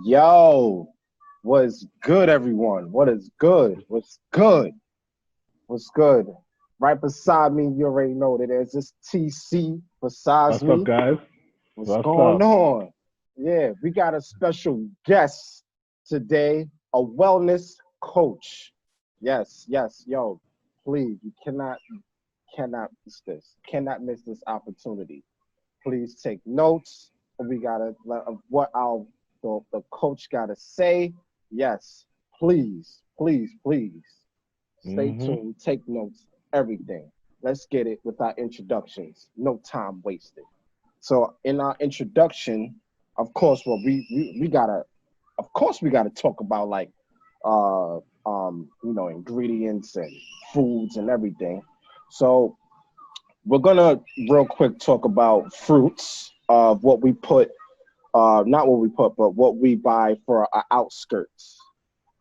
Yo, what's good, everyone? What is good? What's good? What's good? Right beside me, you already know that there's this TC besides What's up, me. guys? What's What's going up? on? Yeah, we got a special guest today, a wellness coach. Yes, yo, please, you cannot miss this. Cannot miss this opportunity. Please take notes. We gotta of what our the coach gotta say. Yes, please. Stay Hmm. tuned. Take notes. Everything. Let's get it with our introductions. No time wasted. So in our introduction, of course, what we gotta, of course, we gotta talk about like ingredients and foods and everything. So we're gonna real quick talk about fruits of what we put, not what we put, but what we buy for our outskirts.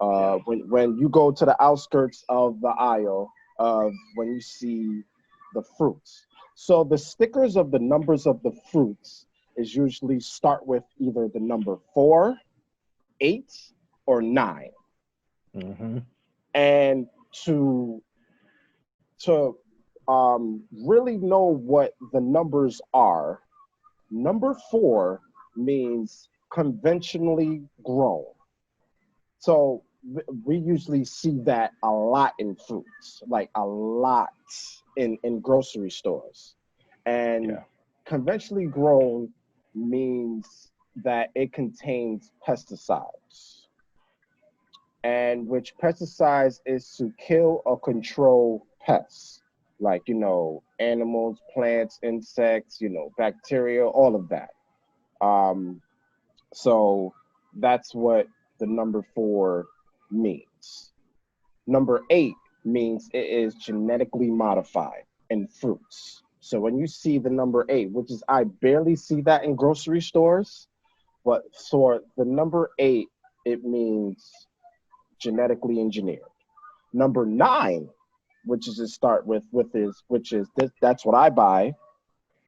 Yeah. When you go to the outskirts of the aisle of when you see the fruits. So the stickers of the numbers of the fruits is usually start with either the number 4, 8, or 9. Hmm. And to really know what the numbers are, number 4 means conventionally grown. So we usually see that a lot in fruits, like a lot in grocery stores. And Yeah. conventionally grown means that it contains pesticides, and which pesticides is to kill or control pests, like animals, plants, insects, bacteria, all of that. Um, so that's what the number 4 means. Number 8 means it is genetically modified in fruits. So when you see the number 8, which is I barely see that in grocery stores, but for the number 8, it means genetically engineered. Number 9, which is to start with is which is this, that's what I buy,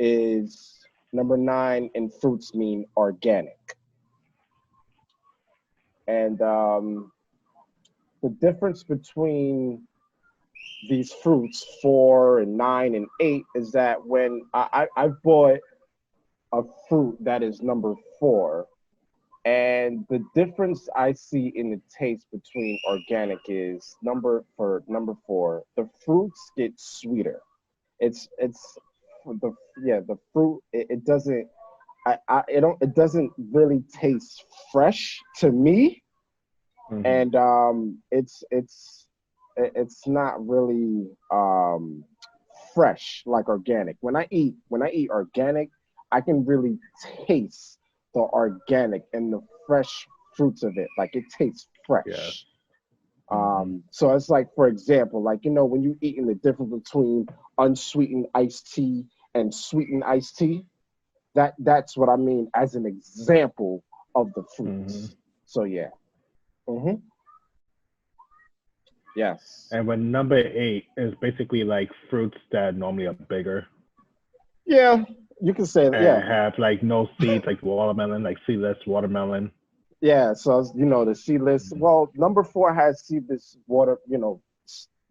is number 9 in fruits mean organic. And the difference between these fruits 4 and 9 and 8 is that when I bought a fruit that is number 4, and the difference I see in the taste between organic is number 4, the fruits get sweeter. It's the yeah the fruit it doesn't it doesn't really taste fresh to me, Hmm. and it's not really fresh like organic. When I eat organic, I can really taste the organic and the fresh fruits of it. Like it tastes Yeah. fresh. Hmm. So it's like, for example, like when you eating the difference between unsweetened iced tea and sweetened iced tea, that's what I mean as an example of the Hmm. fruits. So yeah. Hmm. Yes. And when number 8 is basically like fruits that normally are bigger Yeah, you can say that. Yeah, and have like no seeds, like watermelon, like seedless watermelon. yeah. So the seedless. Hmm. Well, number 4 has seedless water.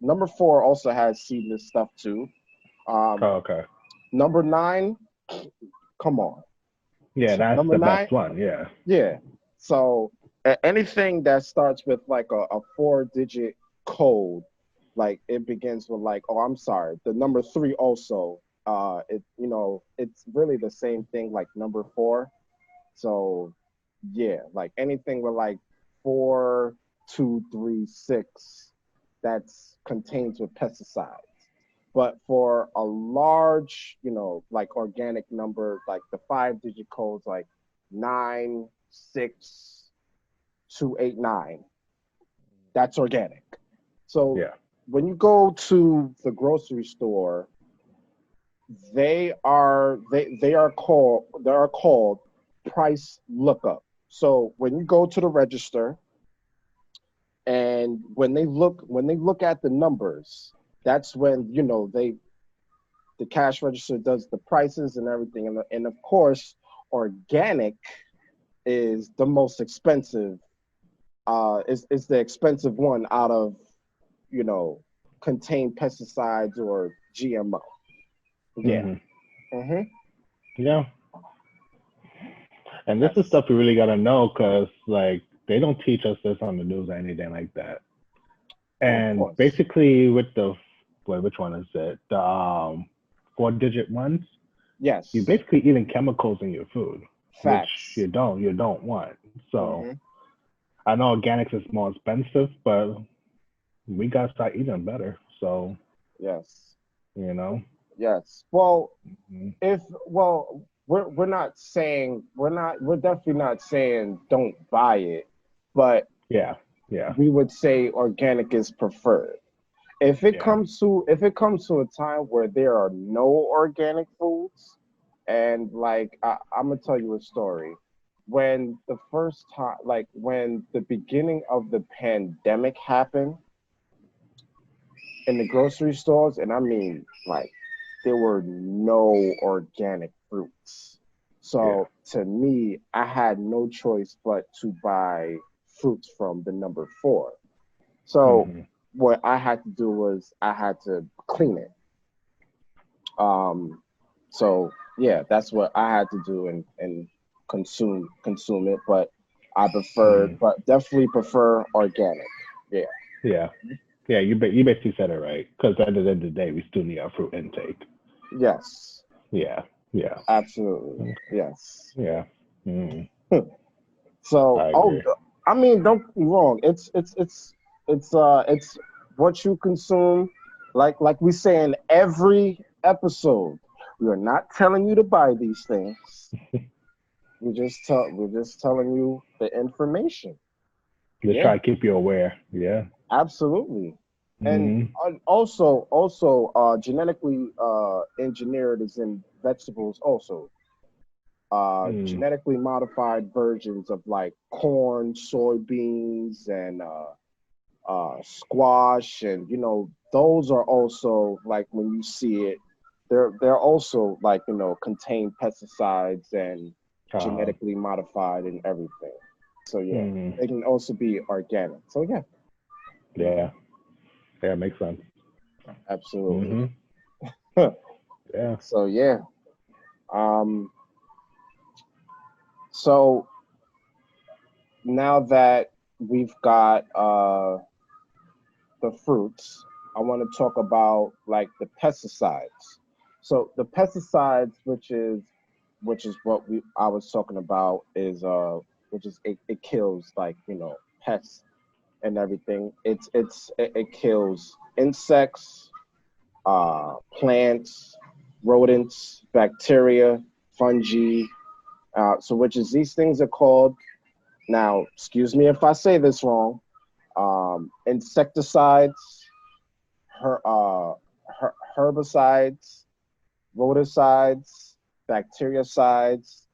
Number 4 also has seedless stuff too. Um, Oh, okay. number 9, come on. Yeah, that's Number the 9, best one. Yeah. yeah. So anything that starts with like a 4-digit code, like it begins with like, oh, I'm sorry, the number 3 also. It's really the same thing like number 4. So yeah, like anything with like 4, 2, 3, 6, that's contains with pesticides. But for a large, like organic number, like the 5-digit codes, like 9, 6, 2, 8, 9, that's organic. So Yeah. when you go to the grocery store, they are called price lookup. So when you go to the register and when they look at the numbers, that's when the cash register does the prices and everything, and of course organic is the most expensive. Is the expensive one out of, you know, contain pesticides or GMO. Yeah. Hmm. Mm-hmm. Yeah. And this is Yes. stuff we really gotta know because like they don't teach us this on the news or anything like that. Oh, of And course. basically with the wait, which one is it? The 4-digit ones, you're Yes. basically eating chemicals in your food, which Facts. you don't want. So Mm-hmm. I know organics is more expensive, but we gotta start eating better. So, Yes. you know. Yes. Well, Mhm. if well, we're not saying we're definitely not saying don't buy it, but Yeah. Yeah. we would say organic is preferred. Yeah. If it comes to a time where there are no organic foods, and like I'm gonna tell you a story. When the first time, like when the beginning of the pandemic happened in the grocery stores, and I mean like there were no organic fruits. Yeah. So to me, I had no choice but to buy fruits from the number four. So Hmm. what I had to do was I had to clean it. Um, so yeah, that's what I had to do and consume it. But Hmm. but definitely prefer organic. Yeah. Yeah. Yeah. You basically said it right. Because at the end of the day, we still need our fruit intake. Yes. Yeah. Yeah. Absolutely. Yes. Yeah. Mm. So, I agree. I mean, don't get me wrong. It's what you consume. Like we say in every episode, we are not telling you to buy these things. We're just telling you the information. Just Yeah, try to keep you aware. Yeah. absolutely. And Hmm. also, genetically engineered is in vegetables also. Mm. Genetically modified versions of like corn, soybeans, and squash, and you know those are also like when you see it, they're also like you know contain pesticides and Uh, genetically modified and everything. So yeah, mm. they can also be organic. So yeah, Yeah. Yeah. Makes sense. absolutely. Hmm. Yeah. So yeah, um, so now that we've got the fruits, I want to talk about like the pesticides. So the pesticides, which is what we I was talking about, is which is it kills like you know pests and everything. It kills insects, plants, rodents, bacteria, fungi. So which is these things are called now. Excuse me if I say this wrong. Insecticides, her, herbicides, rodicides, bactericides,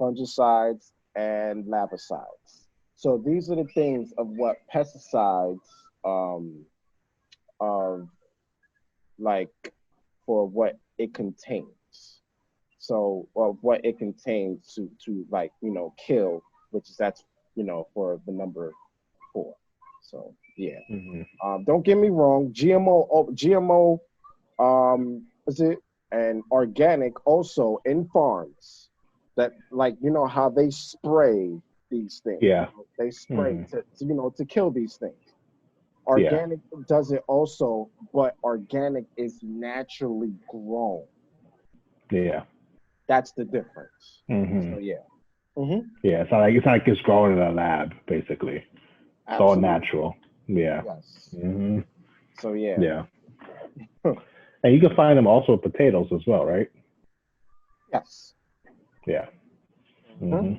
fungicides, and larvicides. So these are the things of what pesticides um, of like for what it contains. So of what it contains to like you know kill, which is that's you know for the number four. So yeah. Hmm. Don't get me wrong, GMO is it and organic also in farms that like you know how they spray these things. You Yeah. know, they spray Hmm. to you know to kill these things. Yeah. Organic does it also, but organic is naturally grown. Yeah. That's the difference. Hmm. So yeah. Hmm. Yeah. It's not like it's growing in a lab, basically. It's all Absolutely. natural. Yeah. Yes. Hmm. So yeah. Yeah. And you can find them also with potatoes as well, right? Yes. Yeah. Hmm. Hmm.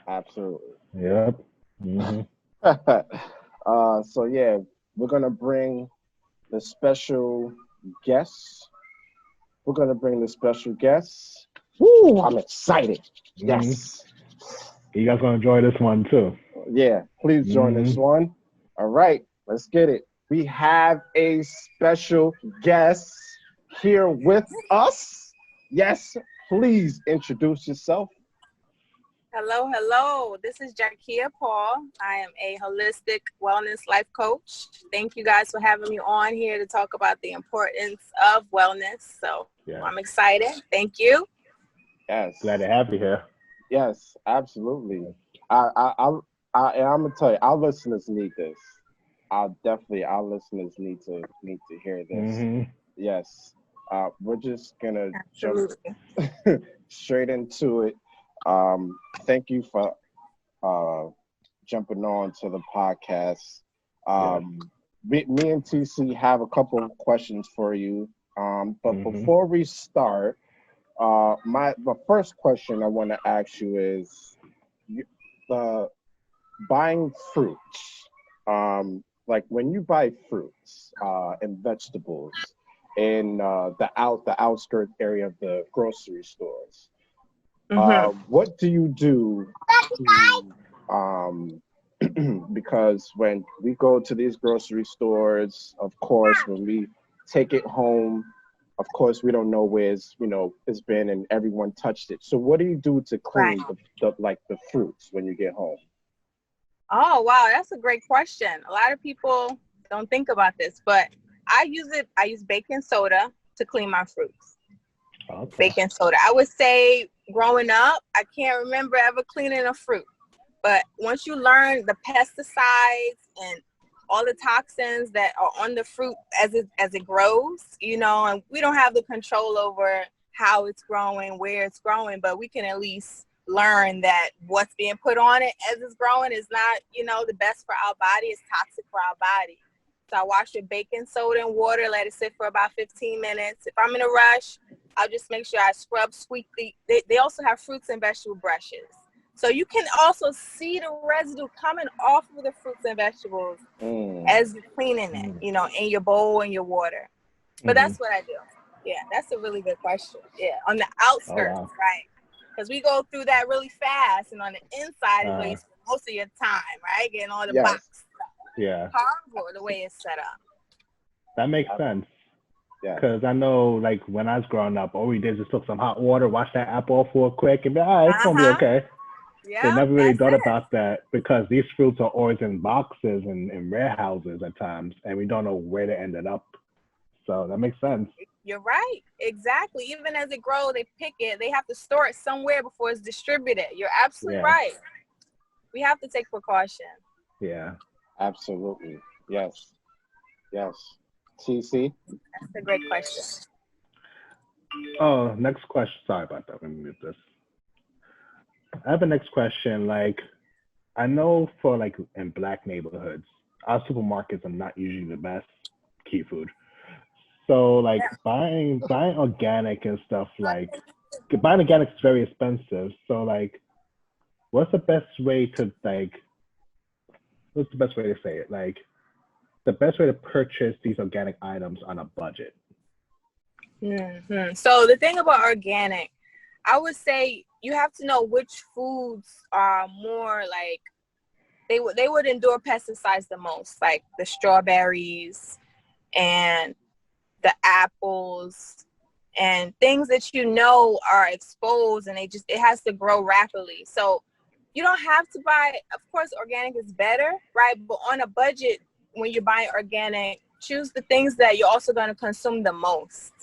Absolutely. Yep. Hmm. So yeah, we're gonna bring the special guests. We're gonna bring the special guests. Woo! I'm excited. Hmm. Yes. You guys gonna enjoy this one too. Yeah. Please join this Hmm. one. All right. Let's get it. We have a special guest here with us. Yes. Please introduce yourself. Hello, hello. This is Jacquia Paul. I am a holistic wellness life coach. Thank you guys for having me on here to talk about the importance of wellness. So I'm excited. Thank you. Yes. Glad to have you here. Yes, absolutely. I'm gonna tell you, our listeners need this. Our listeners need to hear this. Mm-hmm. Yes. We're just gonna Absolutely. jump straight into it. Thank you for jumping on to the podcast. Me and TC have a couple of questions for you. But before we start, my first question I want to ask you is, buying fruits. Like when you buy fruits and vegetables in the outskirts area of the grocery stores, what do you do to, because when we go to these grocery stores, of course, when we take it home, of course, we don't know where it's been and everyone touched it. So what do you do to clean the fruits when you get home? Oh, wow. That's a great question. A lot of people don't think about this, but I use baking soda to clean my fruits. Okay. Baking soda. I would say growing up, I can't remember ever cleaning a fruit. But once you learn the pesticides and all the toxins that are on the fruit as it grows, and we don't have the control over how it's growing, where it's growing, but we can at least learn that what's being put on it as it's growing is not, the best for our body. It's toxic for our body. So I wash with baking soda and water, let it sit for about 15 minutes. If I'm in a rush, I'll just make sure I scrub sweetly. They also have fruits and vegetable brushes. So you can also see the residue coming off of the fruits and vegetables as you're cleaning it, in your bowl and your water. But that's what I do. Yeah, that's a really good question. Yeah, on the outskirts, right? Because we go through that really fast, and on the inside is where you spend most of your time, right? Getting all the box stuff. Yeah. Horrible the way it's set up. That makes sense. Yeah. Because I know, like, when I was growing up, all we did is just took some hot water, wash that apple off real quick, and be all right, it's going to be okay. Yeah, they never really thought about that because these fruits are always in boxes and warehouses at times, and we don't know where they ended up. So that makes sense. You're right. Exactly. Even as it grows, they pick it. They have to store it somewhere before it's distributed. You're absolutely right. We have to take precaution. Yeah. Absolutely. Yes. Yes. TC? That's a great question. Oh, next question. Sorry about that. Let me mute this. I have a next question. Like, I know for like in Black neighborhoods, our supermarkets are not usually the best key food. So like buying organic and stuff, like buying organic is very expensive. So like, what's the best way to say it? Like, the best way to purchase these organic items on a budget? So the thing about organic, I would say you have to know which foods are more like they would endure pesticides the most, like the strawberries and the apples and things that are exposed, and it has to grow rapidly. So you don't have to buy, of course, organic is better, right? But on a budget, when you're buying organic, choose the things that you're also going to consume the most.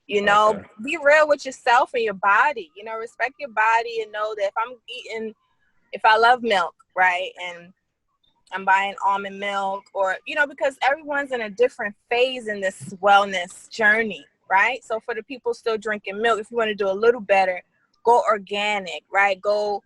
Be real with yourself and your body, respect your body and know that if I love milk, right? And I'm buying almond milk or, because everyone's in a different phase in this wellness journey, right? So for the people still drinking milk, if you want to do a little better, go organic, right? Go,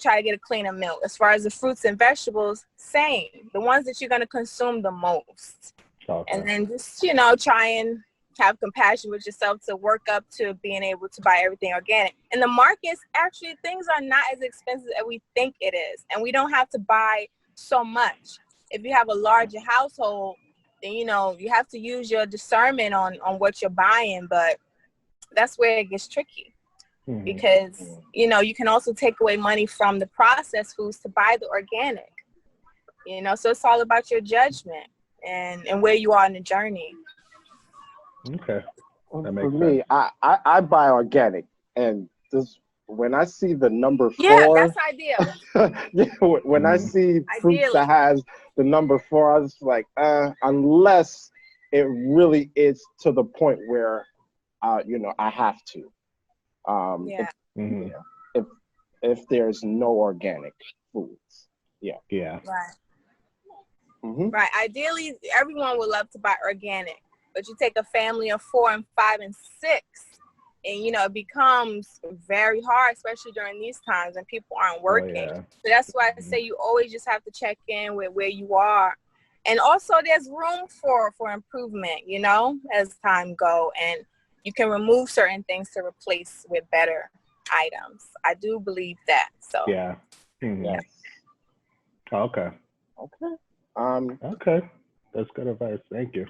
try to get a cleaner milk. As far as the fruits and vegetables, same. The ones that you're going to consume the most. Okay. And then just, try and have compassion with yourself to work up to being able to buy everything organic. In the markets, actually, things are not as expensive as we think it is. And we don't have to buy so much. If you have a larger household, then, you have to use your discernment on what you're buying. But that's where it gets tricky. Because, you can also take away money from the processed foods to buy the organic. So it's all about your judgment and where you are in the journey. Okay. For me, I buy organic, and this when I see the number Yeah, 4, that's ideal. yeah, when I see fruits that has the number 4, I was like, unless it really is to the point where, I have to. Yeah. If there's no organic foods, yeah. Right. Mm-hmm. Right. Ideally, everyone would love to buy organic, but you take a family of 4 and 5 and 6, and it becomes very hard, especially during these times when people aren't working. So that's why I say you always just have to check in with where you are, and also there's room for improvement. As time go, and you can remove certain things to replace with better items. I do believe that. So yeah. Yes. Okay. Okay. That's good advice. Thank you.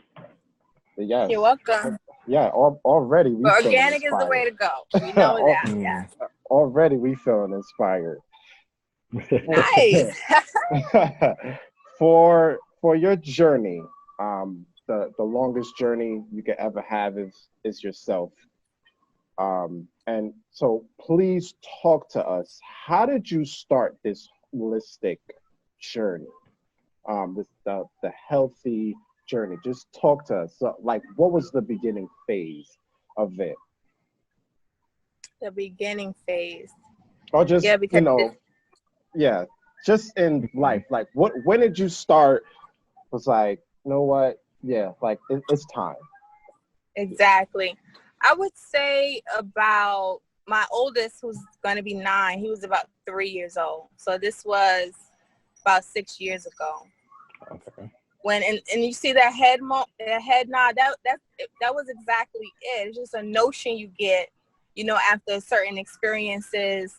Yes. You're welcome. Yeah. Already we But feel organic inspired. is the way to go. We know that. Yes. Already we feeling inspired. Nice. For your journey, the longest journey you could ever have is yourself. And so please talk to us. How did you start this holistic journey? The healthy journey. Just talk to us. So, like, what was the beginning phase of it? The beginning phase. Or just, just in life. Like, when did you start? Was like, you know what? Yeah, like it's time. Exactly. I would say about my oldest, who's going to be 9. He was about 3 years old. So this was about 6 years ago. Okay. When and you see that head nod, that was exactly it. It's just a notion you get, after certain experiences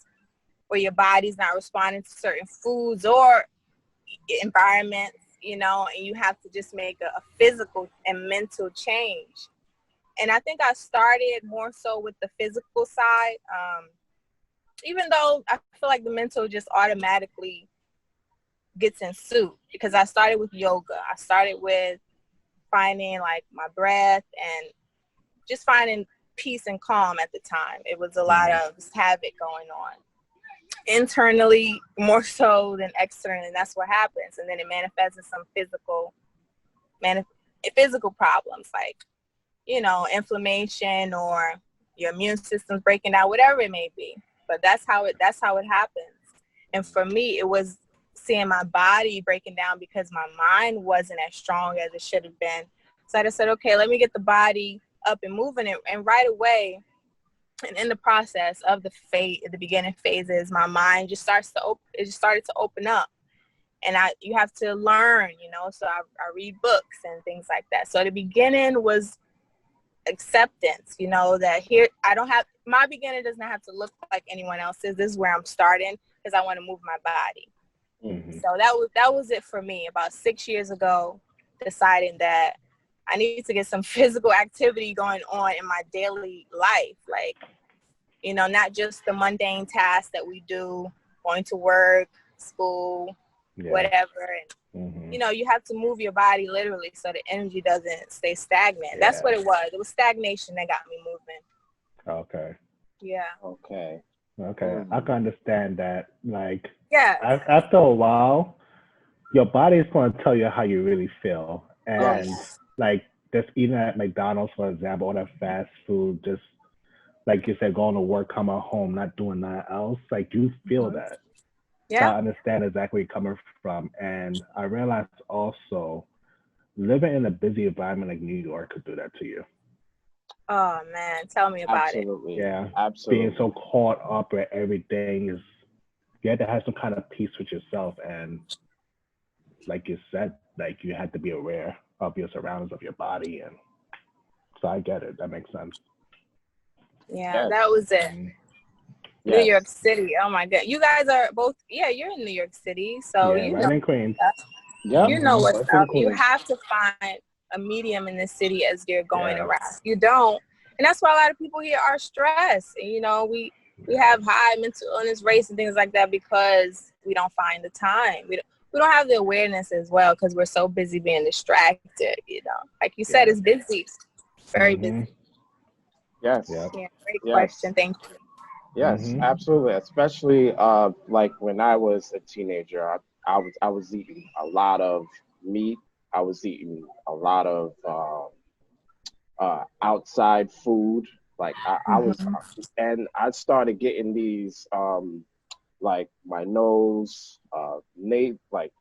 where your body's not responding to certain foods or environments, and you have to just make a physical and mental change. And I think I started more so with the physical side, even though I feel like the mental just automatically gets ensued, because I started with yoga. I started with finding like my breath and just finding peace and calm at the time. It was a lot of havoc going on internally more so than externally, and that's what happens. And then it manifests in some physical problems like, inflammation or your immune system's breaking down, whatever it may be. But that's how it happens. And for me, it was seeing my body breaking down because my mind wasn't as strong as it should have been. So I just said, okay, let me get the body up and moving. And right away, and in the process of the beginning phases, my mind just started to open up. And you have to learn, so I read books and things like that. So the beginning was acceptance, that here my beginning doesn't have to look like anyone else's. This is where I'm starting because I want to move my body. So that was it for me about 6 years ago, deciding that I need to get some physical activity going on in my daily life. Like, not just the mundane tasks that we do, going to work, school, whatever. And, you have to move your body literally so the energy doesn't stay stagnant. Yeah. That's what it was. It was stagnation that got me moving. Okay. Yeah. Okay. I can understand that. Like, yeah. After a while, your body is going to tell you how you really feel. And like just eating at McDonald's, for example, or that fast food, just like you said, going to work, coming home, not doing nothing else, like you feel that. Yeah. So I understand exactly where you're coming from. And I realized also living in a busy environment like New York could do that to you. Oh man, tell me about it. Yeah. Absolutely. Being so caught up with everything is, you have to have some kind of peace with yourself. And like you said, like you had to be aware of your surroundings, of your body. And so I get it. That makes sense. Yeah, that was it. New York City. Oh my God. You guys are both, you're in New York City. So right in Queens. You know what's up. You have to find a medium in the city as you're going around. You don't. And that's why a lot of people here are stressed. And, we have high mental illness rates and things like that because we don't find the time. We don't have the awareness as well because we're so busy being distracted, Like you said, it's busy. Very busy. Yes. Yeah, great question. Thank you. Yes, Mm-hmm. absolutely. Especially like when I was a teenager, I was eating a lot of meat. I was eating a lot of outside food. Like I was, Mhm. and I started getting these like my nose, like,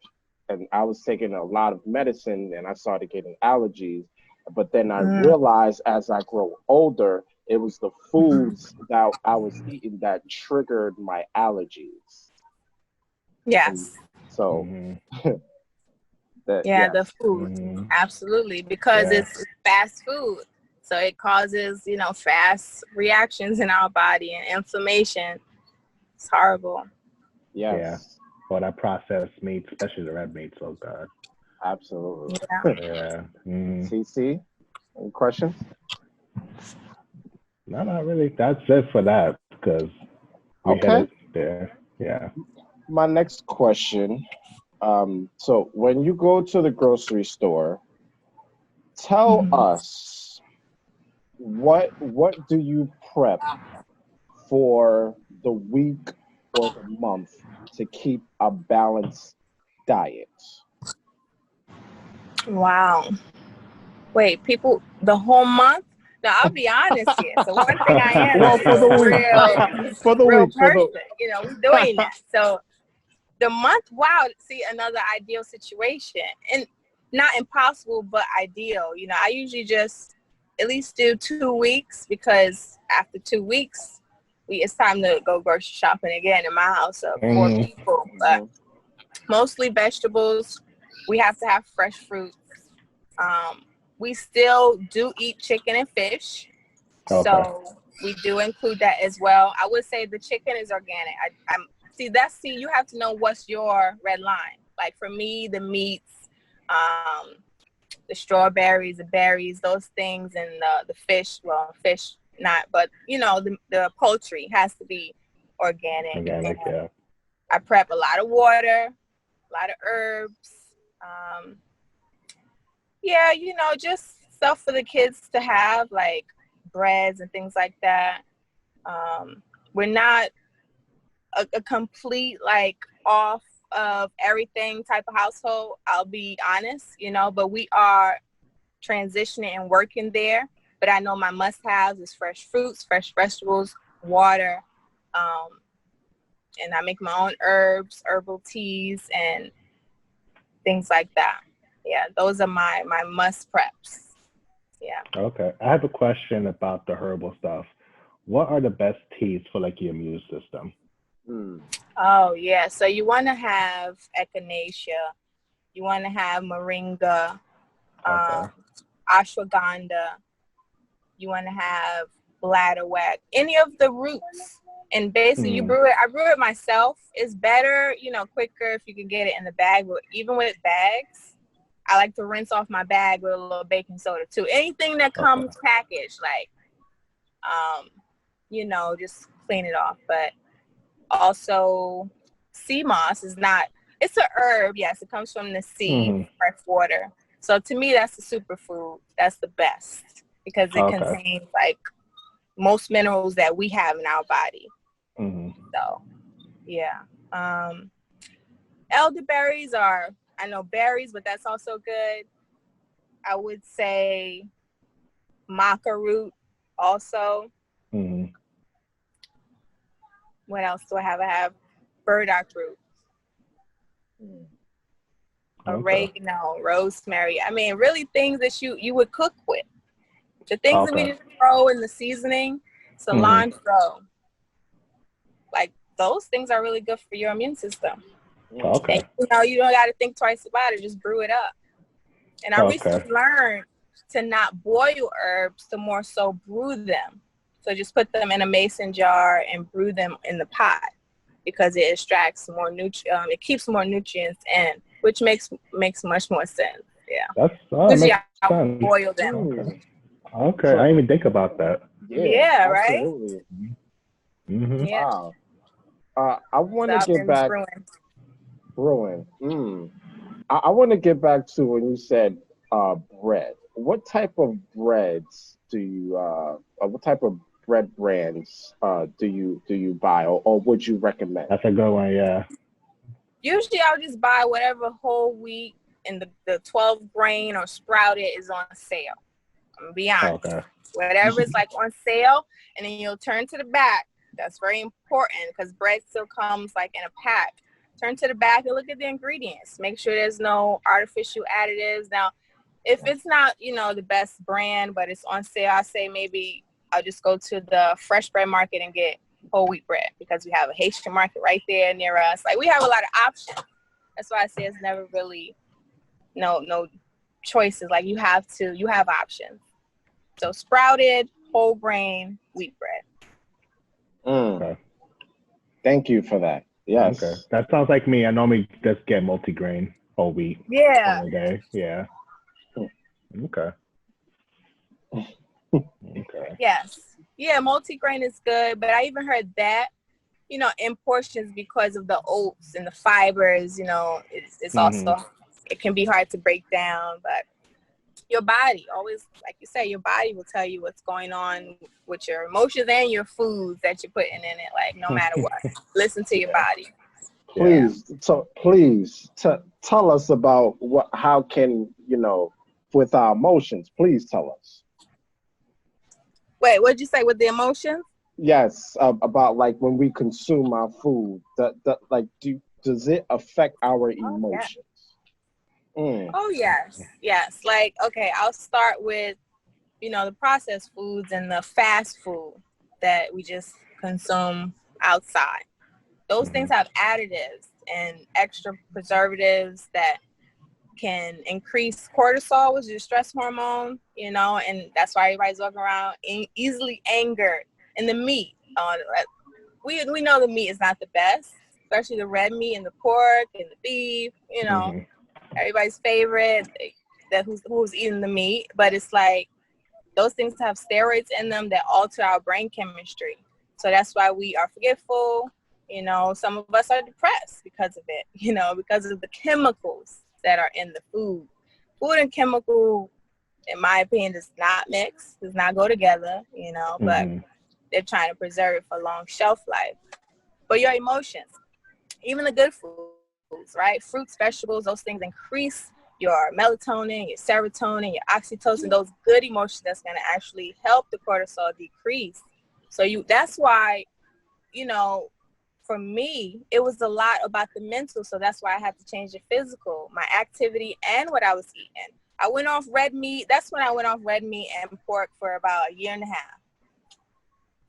and I was taking a lot of medicine, and I started getting allergies. But then I Mm, realized as I grow older, it was the mhm. foods that I was eating that triggered my allergies. And Yes. so Mm-hmm. that, Yeah, the yes, food. Mm-hmm. Absolutely. Because Yeah. it's fast food. So it causes, fast reactions in our body and inflammation. It's horrible. Yeah. yes, All that processed meat, especially the red meat. Oh God. absolutely. Yeah. Yeah. Mm. TC, any questions? No, not really. That's it for that because we hit Okay. it there. Yeah. My next question. So when you go to the grocery store, tell Mhm. us what do you prep for the week or the month to keep a balanced diet? Wow. Wait, people, the whole month? Now, I'll be honest here. So one thing I am Well, is for the a week, for the real week, for person. the We doing that. So the month, wow, see another ideal situation. And not impossible, but ideal. I usually just at least do 2 weeks because after 2 weeks, it's time to go grocery shopping again in my house of four Mm. people. But Mhm. mostly vegetables. We have to have fresh fruits. Um, we still do eat chicken and fish, Okay. so we do include that as well. I would say the chicken is organic. I'm see you have to know what's your red line. Like for me, the meats, the strawberries, the berries, those things, and the fish. Well, fish not, but the poultry has to be organic. And Organic. Yeah. I prep a lot of water, a lot of herbs. Um, yeah, just stuff for the kids to have, like breads and things like that. We're not a complete like off of everything type of household. I'll be honest, but we are transitioning and working there. But I know my must-haves is fresh fruits, fresh vegetables, water, um, and I make my own herbs, herbal teas, and things like that. Yeah, those are my must preps. Yeah. Okay. I have a question about the herbal stuff. What are the best teas for like your immune system? Hmm. Oh yeah. So you want to have echinacea. You want to have moringa, Okay. um, ashwagandha. You want to have bladderwrack. Any of the roots. And basically, you Hmm. brew it. I brew it myself. It's better, quicker if you can get it in the bag. But even with bags, I like to rinse off my bag with a little baking soda too. Anything that Okay. comes packaged, like, just clean it off. But also, sea moss is not. It's a herb. Yes, it comes from the sea, Hmm. fresh water. So to me, that's a superfood. That's the best because it Okay. contains like most minerals that we have in our body. Hmm. So yeah. Um, elderberries are, I know berries, but that's also good. I would say maca root also. Hmm. What else do I have? I have burdock root, Okay. oregano, rosemary. I mean, really things that you would cook with. The things that we Okay. just throw in the seasoning, Hmm. cilantro, like those things are really good for your immune system. And Okay. you don't got to think twice about it. Just brew it up. And I Okay. recently learned to not boil herbs, to more so brew them. So just put them in a mason jar and brew them in the pot because it extracts more it keeps more nutrients in, which makes much more sense. Yeah. That Usually makes I'll sense. boil them. Okay. Hmm. Okay. I So didn't even think about that. yeah, Yeah, right? absolutely. Hmm. Yeah. Wow. I want So to I've get been back brewing. brewing. Mm. I want to get back to when you said bread. What type of breads do you what type of bread brands do you buy, or would you recommend? That's a good one, yeah. Usually I'll just buy whatever whole wheat and the 12 grain or sprouted is on sale. I'm gonna be honest. Okay. Whatever is like on sale, and then you'll turn to the back. That's very important because bread still comes like in a pack. Turn to the back and look at the ingredients. Make sure there's no artificial additives. Now, if it's not, the best brand, but it's on sale, I say maybe I'll just go to the fresh bread market and get whole wheat bread because we have a Haitian market right there near us. Like, we have a lot of options. That's why I say it's never really no choices. Like, you have options. So sprouted, whole grain, wheat bread. Okay. Thank you for that. Yes. Okay. That sounds like me. I normally just get multigrain whole wheat. Yeah. All day. Yeah. Okay. Okay. Yes. Yeah, multigrain is good, but I even heard that, in portions because of the oats and the fibers, it's also, it can be hard to break down, but your body always, like you say, your body will tell you what's going on with your emotions and your foods that you're putting in it, like no matter what. Listen to your body. Please, tell us about how can, with our emotions, please tell us. Wait, what'd you say with the emotions? Yes, about like when we consume our food, does it affect our emotions? Oh, yes. Yes. Like, okay, I'll start with, the processed foods and the fast food that we just consume outside. Those things have additives and extra preservatives that can increase cortisol, which is your stress hormone, and that's why everybody's walking around easily angered. And the meat, we know the meat is not the best, especially the red meat and the pork and the beef, everybody's favorite, who's eating the meat, but it's like those things have steroids in them that alter our brain chemistry. So that's why we are forgetful. Some of us are depressed because of it, because of the chemicals that are in the food. Food and chemical, in my opinion, does not mix, does not go together, but they're trying to preserve it for long shelf life. But your emotions, even the good foods, right? Fruits, vegetables, those things increase your melatonin, your serotonin, your oxytocin, those good emotions that's going to actually help the cortisol decrease. So that's why, for me, it was a lot about the mental. So that's why I had to change the physical, my activity, and what I was eating. I went off red meat. That's when I went off red meat and pork for about a year and a half.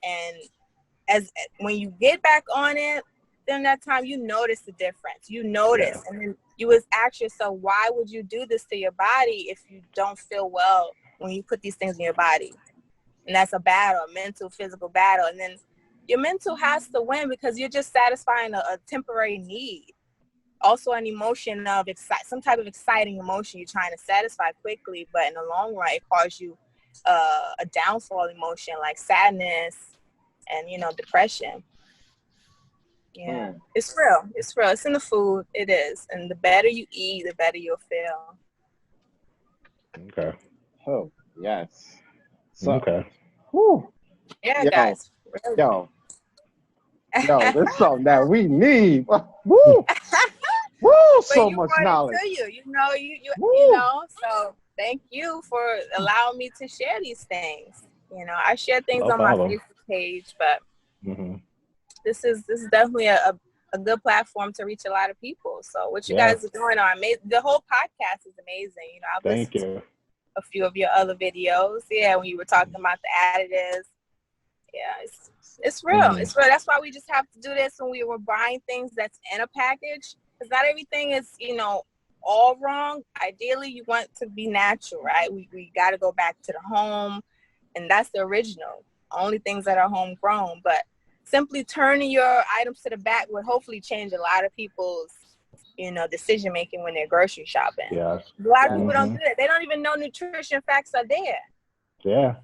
And when you get back on it, during that time, you notice the difference. You notice. Yeah. And then you was ask yourself, why would you do this to your body if you don't feel well when you put these things in your body? And that's a battle, a mental, physical battle. And then your mental has to win because you're just satisfying a temporary need. Also an emotion of some type of exciting emotion you're trying to satisfy quickly, but in the long run, it causes you a downfall emotion like sadness and, depression. Yeah, It's real. It's real. It's in the food. It is. And the better you eat, the better you'll feel. Okay. Oh, yes. So, okay. Whew. Yeah, guys. Really. Yo, this is something that we need. Woo! Woo! So much knowledge. You so thank you for allowing me to share these things. I share things on my Facebook page, but this is definitely a good platform to reach a lot of people. So what you guys are doing the whole podcast is amazing. I've listened to a few of your other videos. Yeah, when you were talking about the additives. Yeah, it's real. It's real. That's why we just have to do this when we were buying things that's in a package. Because not everything is, all wrong. Ideally, you want to be natural, right? We got to go back to the home, and that's the original. Only things that are homegrown. But simply turning your items to the back would hopefully change a lot of people's, decision making when they're grocery shopping. Yeah. A lot of people don't do that. They don't even know nutrition facts are there. Yeah.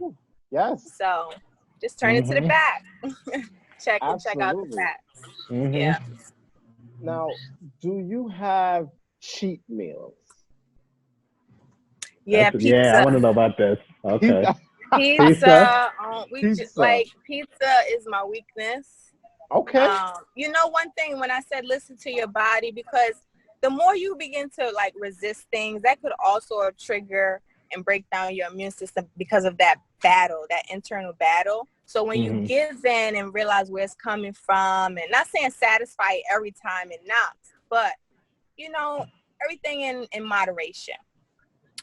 Yes. So just turn it to the back. check out the facts. Yeah. Now, do you have cheat meals? Yeah, pizza. Yeah, I want to know about this. Okay. Pizza. We just Pizza. like pizza is my weakness. Okay. You know, one thing when I said listen to your body, because the more you begin to like resist things, that could also trigger and break down your immune system because of that battle, that internal battle. So when you give in and realize where it's coming from, and not saying satisfy it every time and not, but you know, everything in moderation.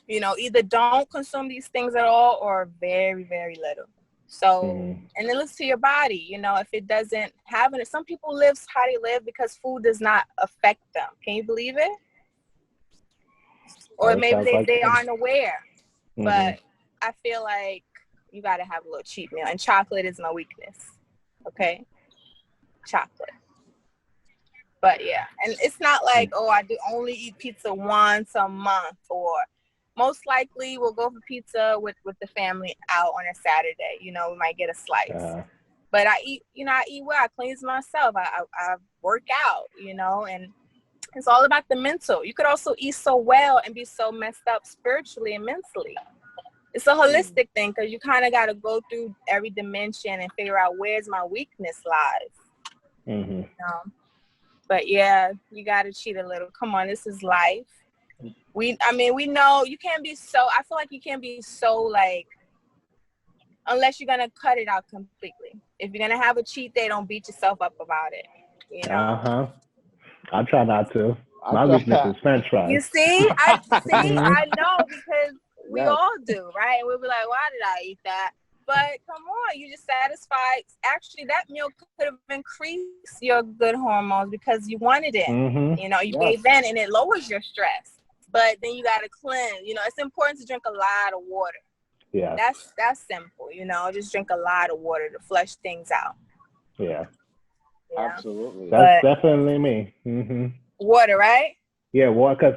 You know, either don't consume these things at all or very, very little. So, and then listen to your body. You know, if it doesn't have it, some people live how they live because food does not affect them. Can you believe it? Or maybe they aren't aware. But I feel like you got to have a little cheat meal. And chocolate is my weakness. Okay? Chocolate. But yeah, and it's not like, oh, I do only eat pizza once a month, or most likely we'll go for pizza with the family out on a Saturday. You know, we might get a slice. But I eat, you know, I eat well. I cleanse myself. I work out, you know, and it's all about the mental. You could also eat so well and be so messed up spiritually and mentally. It's a holistic thing because you kind of got to go through every dimension and figure out where's my weakness lies. You know? But yeah, you got to cheat a little. Come on, this is life. We know you can't be so, I feel like you can't be so like, unless you're going to cut it out completely. If you're going to have a cheat day, don't beat yourself up about it. You know? I try not to. My weakness is French fries. You see? I know because we all do, right? And we'll be like, why did I eat that? But come on, you just satisfied. Actually, that meal could have increased your good hormones because you wanted it. You know, you gave in and it lowers your stress. But then you got to cleanse. You know, it's important to drink a lot of water. Yeah. That's simple, you know, just drink a lot of water to flush things out. Yeah. Absolutely. That's definitely me. Water, right? Yeah, water, because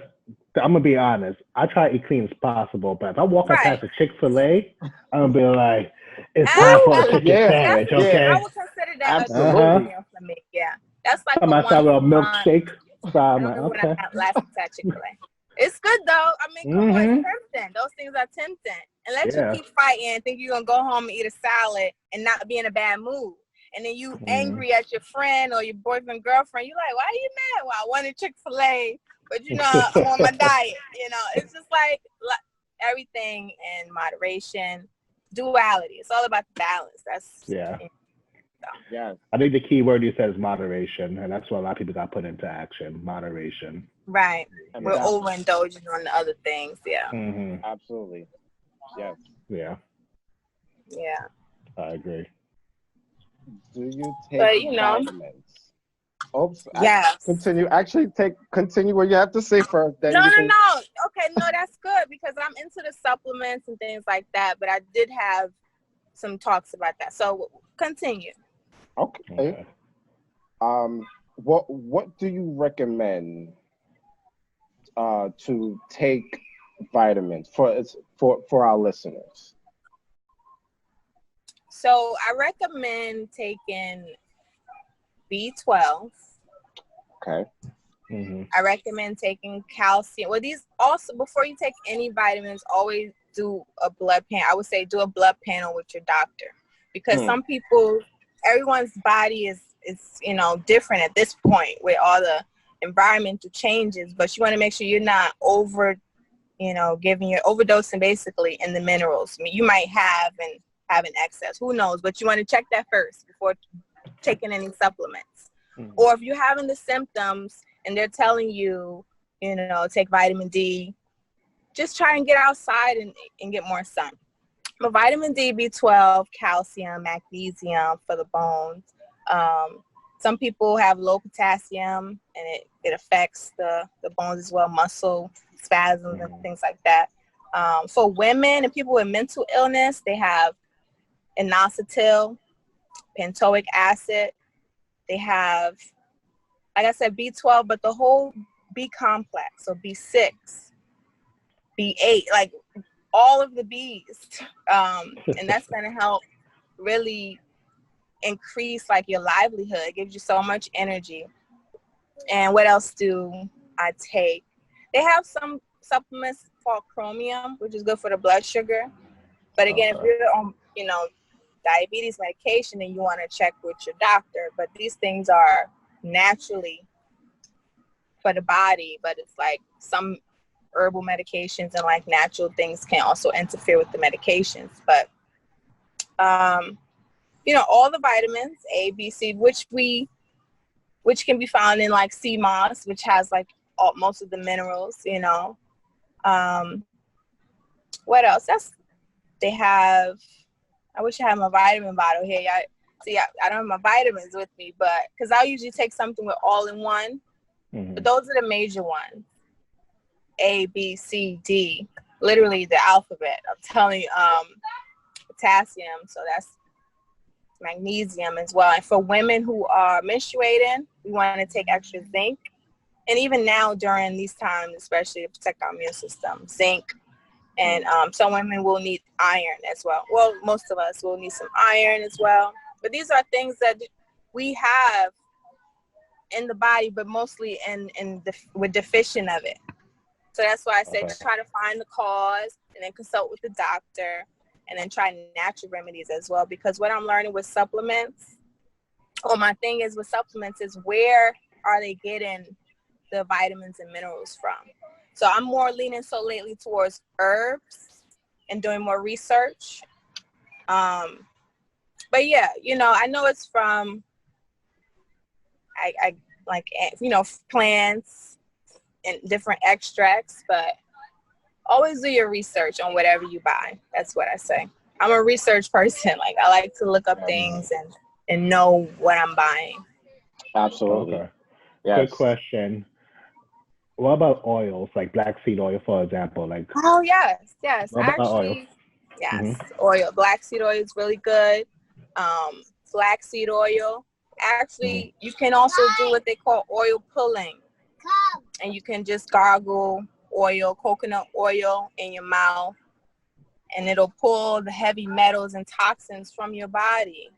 I'm going to be honest. I try to eat clean as possible, but if I'm walking past a Chick-fil-A, I'm going to be like, it's time for a chicken sandwich, okay? I would consider that a meal for me, yeah. That's like a milkshake. So I remember when I last at Chick-fil-A. It's good, though. I mean, come on, it's tempting. Those things are tempting. Unless you keep fighting and think you're going to go home and eat a salad and not be in a bad mood. And then you angry at your friend or your boyfriend, girlfriend. You're like, why are you mad? Well, I wanted Chick-fil-A, but, you know, I'm on my diet. You know, it's just like everything in moderation, duality. It's all about the balance. That's I think the key word you said is moderation, and that's what a lot of people got put into action. Moderation. Right. We're overindulging on the other things. Yeah. Absolutely. Yes. Yeah. Yeah. I agree. Do you take vitamins? Oops. Yes. Continue. Actually, continue what you have to say first. No. Okay, no, that's good because I'm into the supplements and things like that. But I did have some talks about that. So continue. Okay. What do you recommend to take vitamins for our listeners? So I recommend taking B12. Okay. I recommend taking calcium. Well, these also, before you take any vitamins, always do a blood panel. I would say do a blood panel with your doctor because some people, everyone's body is you know, different at this point with all the environmental changes, but you want to make sure you're not overdosing basically in the minerals. I mean, you might have an excess, who knows, but you want to check that first before taking any supplements. Or if you're having the symptoms and they're telling you, you know, take vitamin D, just try and get outside and get more sun. But vitamin D, B12, calcium, magnesium for the bones. Some people have low potassium and it affects the bones as well, muscle spasms and things like that. For women and people with mental illness, they have inositol, pentoic acid. They have, like I said, B12, but the whole B complex, so B6, B8, like all of the Bs. And that's going to help really increase like your livelihood. It gives you so much energy. And what else do I take? They have some supplements called chromium, which is good for the blood sugar. But again, if you're on, diabetes medication, then you want to check with your doctor. But these things are naturally for the body, but it's like some herbal medications and like natural things can also interfere with the medications. But all the vitamins A, B, C, which can be found in like sea moss, which has like most of the minerals. What else? They have. I wish I had my vitamin bottle here. I don't have my vitamins with me, but because I usually take something with all in one. Mm-hmm. But those are the major ones. A, B, C, D. Literally the alphabet. I'm telling you, potassium. So that's magnesium as well. And for women who are menstruating, we want to take extra zinc. And even now during these times, especially to protect our immune system, zinc. And some women will need iron as well. Well, most of us will need some iron as well. But these are things that we have in the body, but mostly we're deficient of it. So that's why I said try to find the cause and then consult with the doctor and then try natural remedies as well. Because what I'm learning with supplements, my thing is with supplements is where are they getting the vitamins and minerals from? So I'm more leaning lately towards herbs and doing more research. But yeah, I know it's from I like plants and different extracts, but always do your research on whatever you buy. That's what I say. I'm a research person. Like I like to look up things and know what I'm buying. Absolutely. Okay. Yes. Good question. What about oils, like black seed oil, for example? Like, oh yes, what about oil? Yes, oil. Black seed oil is really good. Flaxseed oil. Actually, you can also do what they call oil pulling, and you can just gargle coconut oil in your mouth, and it'll pull the heavy metals and toxins from your body.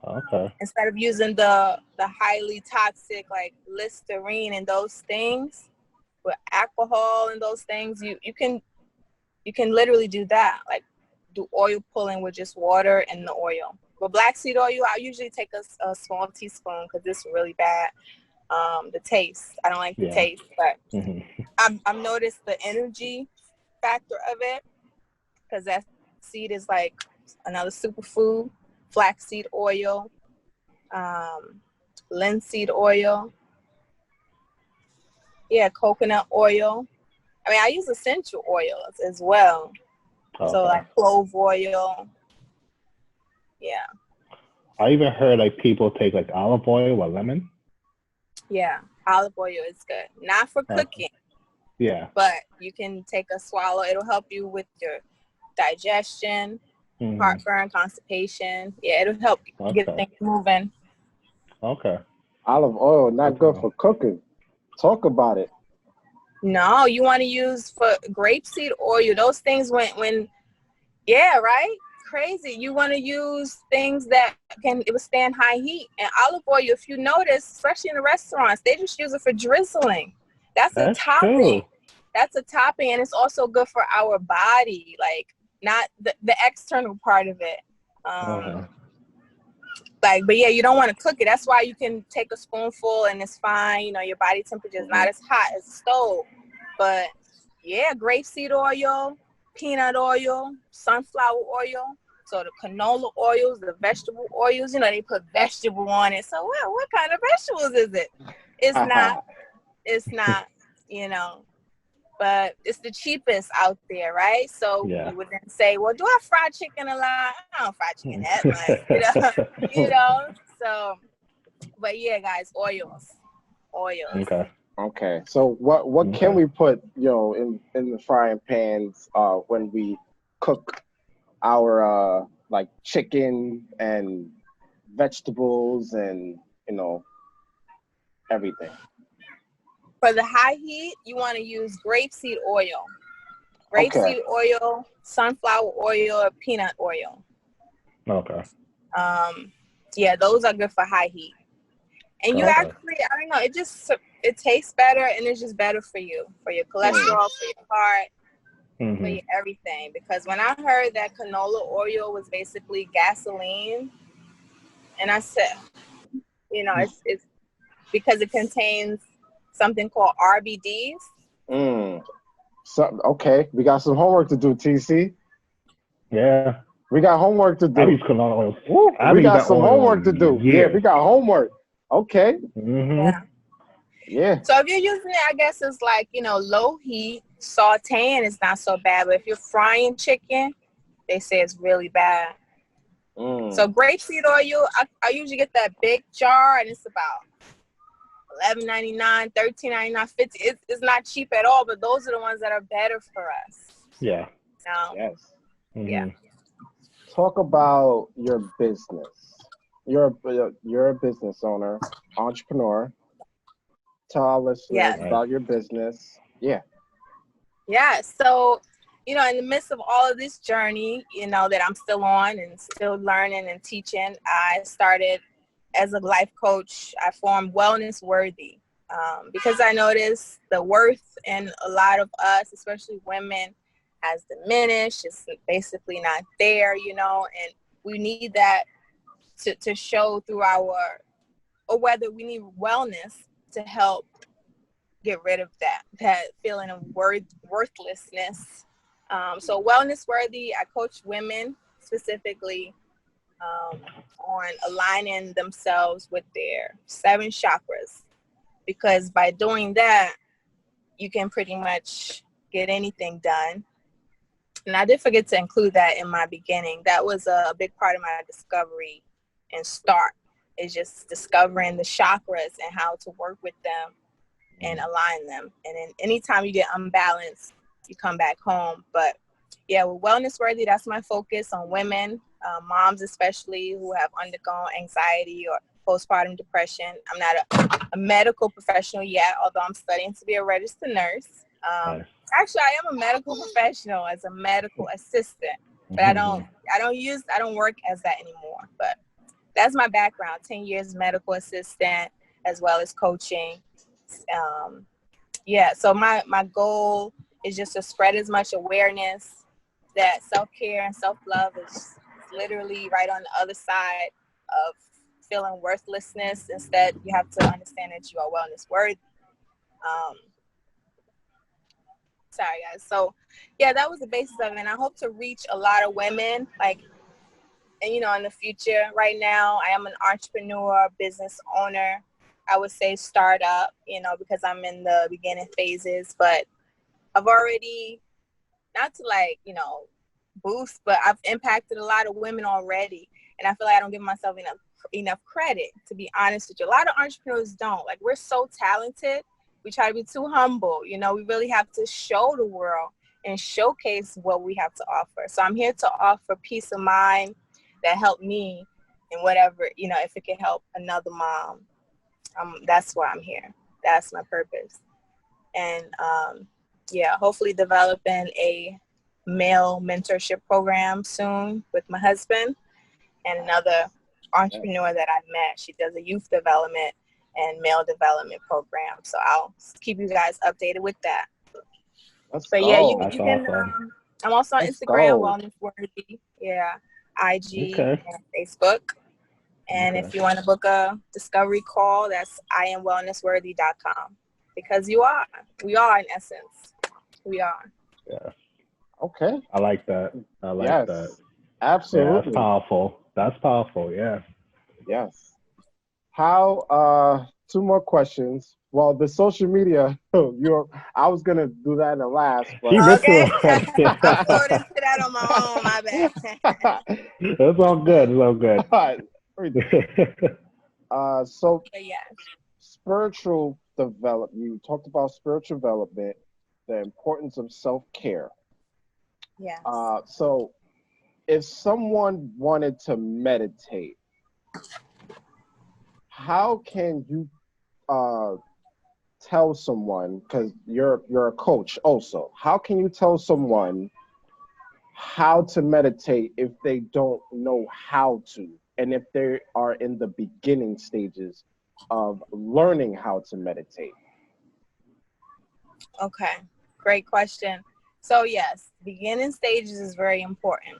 Okay. Instead of using the highly toxic like Listerine and those things with alcohol and those things, you can literally do that. Like do oil pulling with just water and the oil. But black seed oil, I usually take a small teaspoon because it's really bad. The taste, I don't like the taste, but I've noticed the energy factor of it because that seed is like another superfood. Flaxseed oil, linseed oil, coconut oil. I mean, I use essential oils as well. Okay. So like clove oil. Yeah. I even heard like people take like olive oil or lemon. Yeah, olive oil is good. Not for cooking. Yeah. But you can take a swallow. It'll help you with your digestion, heartburn, constipation. Yeah, it'll help get things moving. Okay. Olive oil, not good for cooking. Talk about it. No, you want to use for grapeseed oil. Those things when right? Crazy. You want to use things that can withstand high heat. And olive oil, if you notice, especially in the restaurants, they just use it for drizzling. That's a topping. True. That's a topping, and it's also good for our body, like not the external part of it. But yeah, you don't want to cook it. That's why you can take a spoonful and it's fine. Your body temperature is not as hot as a stove. But yeah, grapeseed oil, peanut oil, sunflower oil. So the canola oils, the vegetable oils, they put vegetable on it. So what kind of vegetables is it? It's not, but it's the cheapest out there, right? So you would then say, well, do I fry chicken a lot? I don't fry chicken that much, So, but yeah, guys, oils. Okay. So what can we put, in the frying pans when we cook our like chicken and vegetables and everything? For the high heat, you want to use grapeseed oil. Grapeseed oil, sunflower oil, or peanut oil. Okay. Yeah, those are good for high heat. And you actually, I don't know, it tastes better and it's just better for you, for your cholesterol, for your heart. for your everything. Because when I heard that canola oil was basically gasoline, and I said, you know, it's because it contains something called RBDs. So, okay, we got some homework to do, TC. Yeah. We got homework to do. I've used canola oil. Woo, we got that some oil homework to do. Yeah, years. we got homework. Okay. Yeah. Yeah. So if you're using it, I guess it's like, you know, low heat, sauteing is not so bad. But if you're frying chicken, they say it's really bad. So grapeseed oil, I usually get that big jar, and it's about $11.99, $13.99, $15. It's not cheap at all, but those are the ones that are better for us. Yeah. Yes. Yeah. Talk about your business. You're a business owner, entrepreneur. Tell our listeners about your business. Yeah. Yeah. So, you know, in the midst of all of this journey, you know, that I'm still on and still learning and teaching, I started as a life coach. I formed Wellnessworthy because I noticed the worth in a lot of us, especially women, has diminished. It's basically not there, you know, and we need that to show through or whether we need wellness to help get rid of that feeling of worthlessness. So Wellnessworthy, I coach women specifically on aligning themselves with their 7 chakras, because by doing that, you can pretty much get anything done. And I did forget to include that in my beginning. That was a big part of my discovery and start, is just discovering the chakras and how to work with them and align them. And then anytime you get unbalanced, you come back home. But yeah, with Wellnessworthy, that's my focus on women, moms especially, who have undergone anxiety or postpartum depression. I'm not a medical professional yet, although I'm studying to be a registered nurse. Actually, I am a medical professional as a medical assistant, but I don't work as that anymore. But that's my background: 10 years medical assistant as well as coaching. So my goal is just to spread as much awareness that self-care and self-love is literally right on the other side of feeling worthlessness. Instead, you have to understand that you are wellness worthy. Sorry guys. So yeah, that was the basis of it, and I hope to reach a lot of women, like, and you know, in the future. Right now I am an entrepreneur, business owner. I would say startup, you know, because I'm in the beginning phases, but I've already, not to like, you know, boost, but I've impacted a lot of women already. And I feel like I don't give myself enough credit, to be honest with you. A lot of entrepreneurs don't. Like, we're so talented. We try to be too humble. You know, we really have to show the world and showcase what we have to offer. So I'm here to offer peace of mind that helped me, and whatever, you know, if it can help another mom. That's why I'm here. That's my purpose. And hopefully developing a male mentorship program soon with my husband and another entrepreneur that I've met. She does a youth development and male development program. So I'll keep you guys updated with that. You can. Awesome. I'm also on Instagram, Wellnessworthy. Yeah, IG and Facebook. And if you want to book a discovery call, that's IamWellnessworthy.com. Because we are in essence. We are. Yeah. Okay. I like that. That. Absolutely. Yeah, that's powerful. Yeah. Yes. How, 2 more questions. Well, the social media, I was going to do that in the last, but. Okay. I flowed into that on my own, my bad. It's all good. So spiritual development, you talked about spiritual development, the importance of self-care. Yes. So if someone wanted to meditate, how can you tell someone, because you're a coach also, how can you tell someone how to meditate if they don't know how to, and if they are in the beginning stages of learning how to meditate? Okay, great question. So yes, beginning stages is very important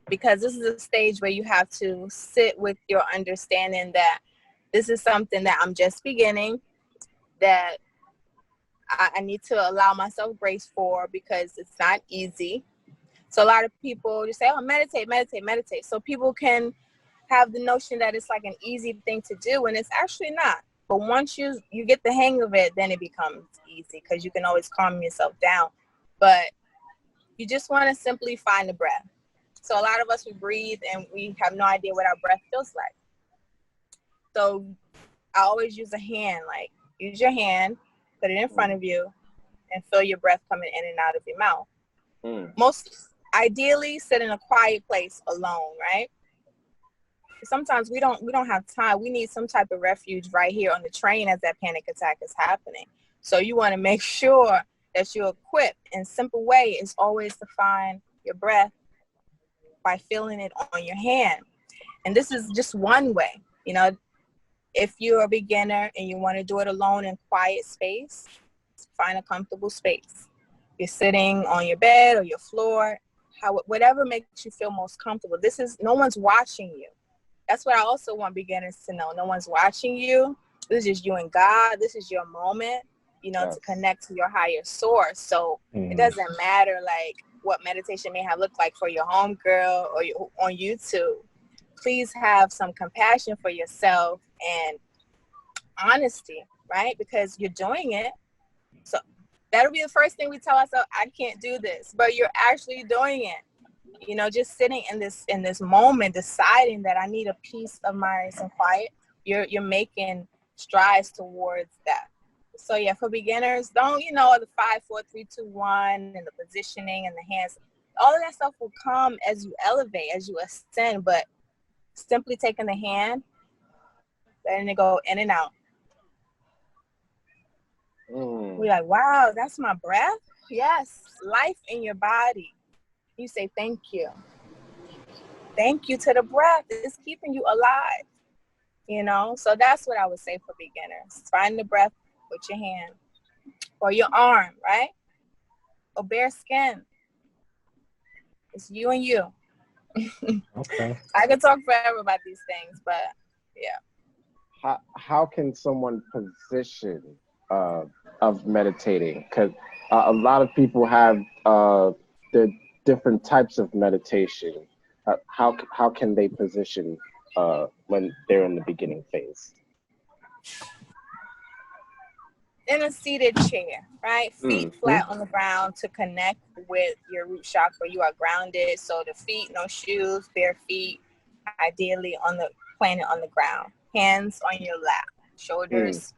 because this is a stage where you have to sit with your understanding that this is something that I'm just beginning, that I need to allow myself grace for because it's not easy. So a lot of people just say, oh, meditate, meditate, meditate. So people can have the notion that it's like an easy thing to do, and it's actually not. But once you get the hang of it, then it becomes easy because you can always calm yourself down. But you just want to simply find the breath. So a lot of us, we breathe and we have no idea what our breath feels like. So I always use a hand, like use your hand, put it in front of you, and feel your breath coming in and out of your mouth. Most ideally, sit in a quiet place alone, right? Sometimes we don't have time. We need some type of refuge right here on the train as that panic attack is happening. So you want to make sure that you're equipped. And simple way is always to find your breath by feeling it on your hand. And this is just one way. You know, if you're a beginner and you want to do it alone in quiet space, find a comfortable space. You're sitting on your bed or your floor, whatever makes you feel most comfortable. No one's watching you. That's what I also want beginners to know. No one's watching you. This is you and God. This is your moment, to connect to your higher source. So it doesn't matter like what meditation may have looked like for your homegirl or on YouTube. Please have some compassion for yourself and honesty, right? Because you're doing it. So that'll be the first thing we tell ourselves, I can't do this, but you're actually doing it. Just sitting in this moment, deciding that I need a peace of mind and quiet, you're making strides towards that. So yeah, for beginners, don't, the 5, 4, 3, 2, 1 and the positioning and the hands, all of that stuff will come as you elevate, as you ascend, but simply taking the hand, letting it go in and out. We're like, wow, that's my breath? Yes, life in your body. You say, thank you. Thank you to the breath. It's keeping you alive, So that's what I would say for beginners. Find the breath with your hand or your arm, right? Or bare skin. It's you and you. Okay. I could talk forever about these things, but yeah. How can someone position of meditating? Because a lot of people have the different types of meditation. How can they position when they're in the beginning phase? In a seated chair, right? Feet flat on the ground to connect with your root chakra. You are grounded. So the feet, no shoes, bare feet, ideally planted on the ground. Hands on your lap, shoulders,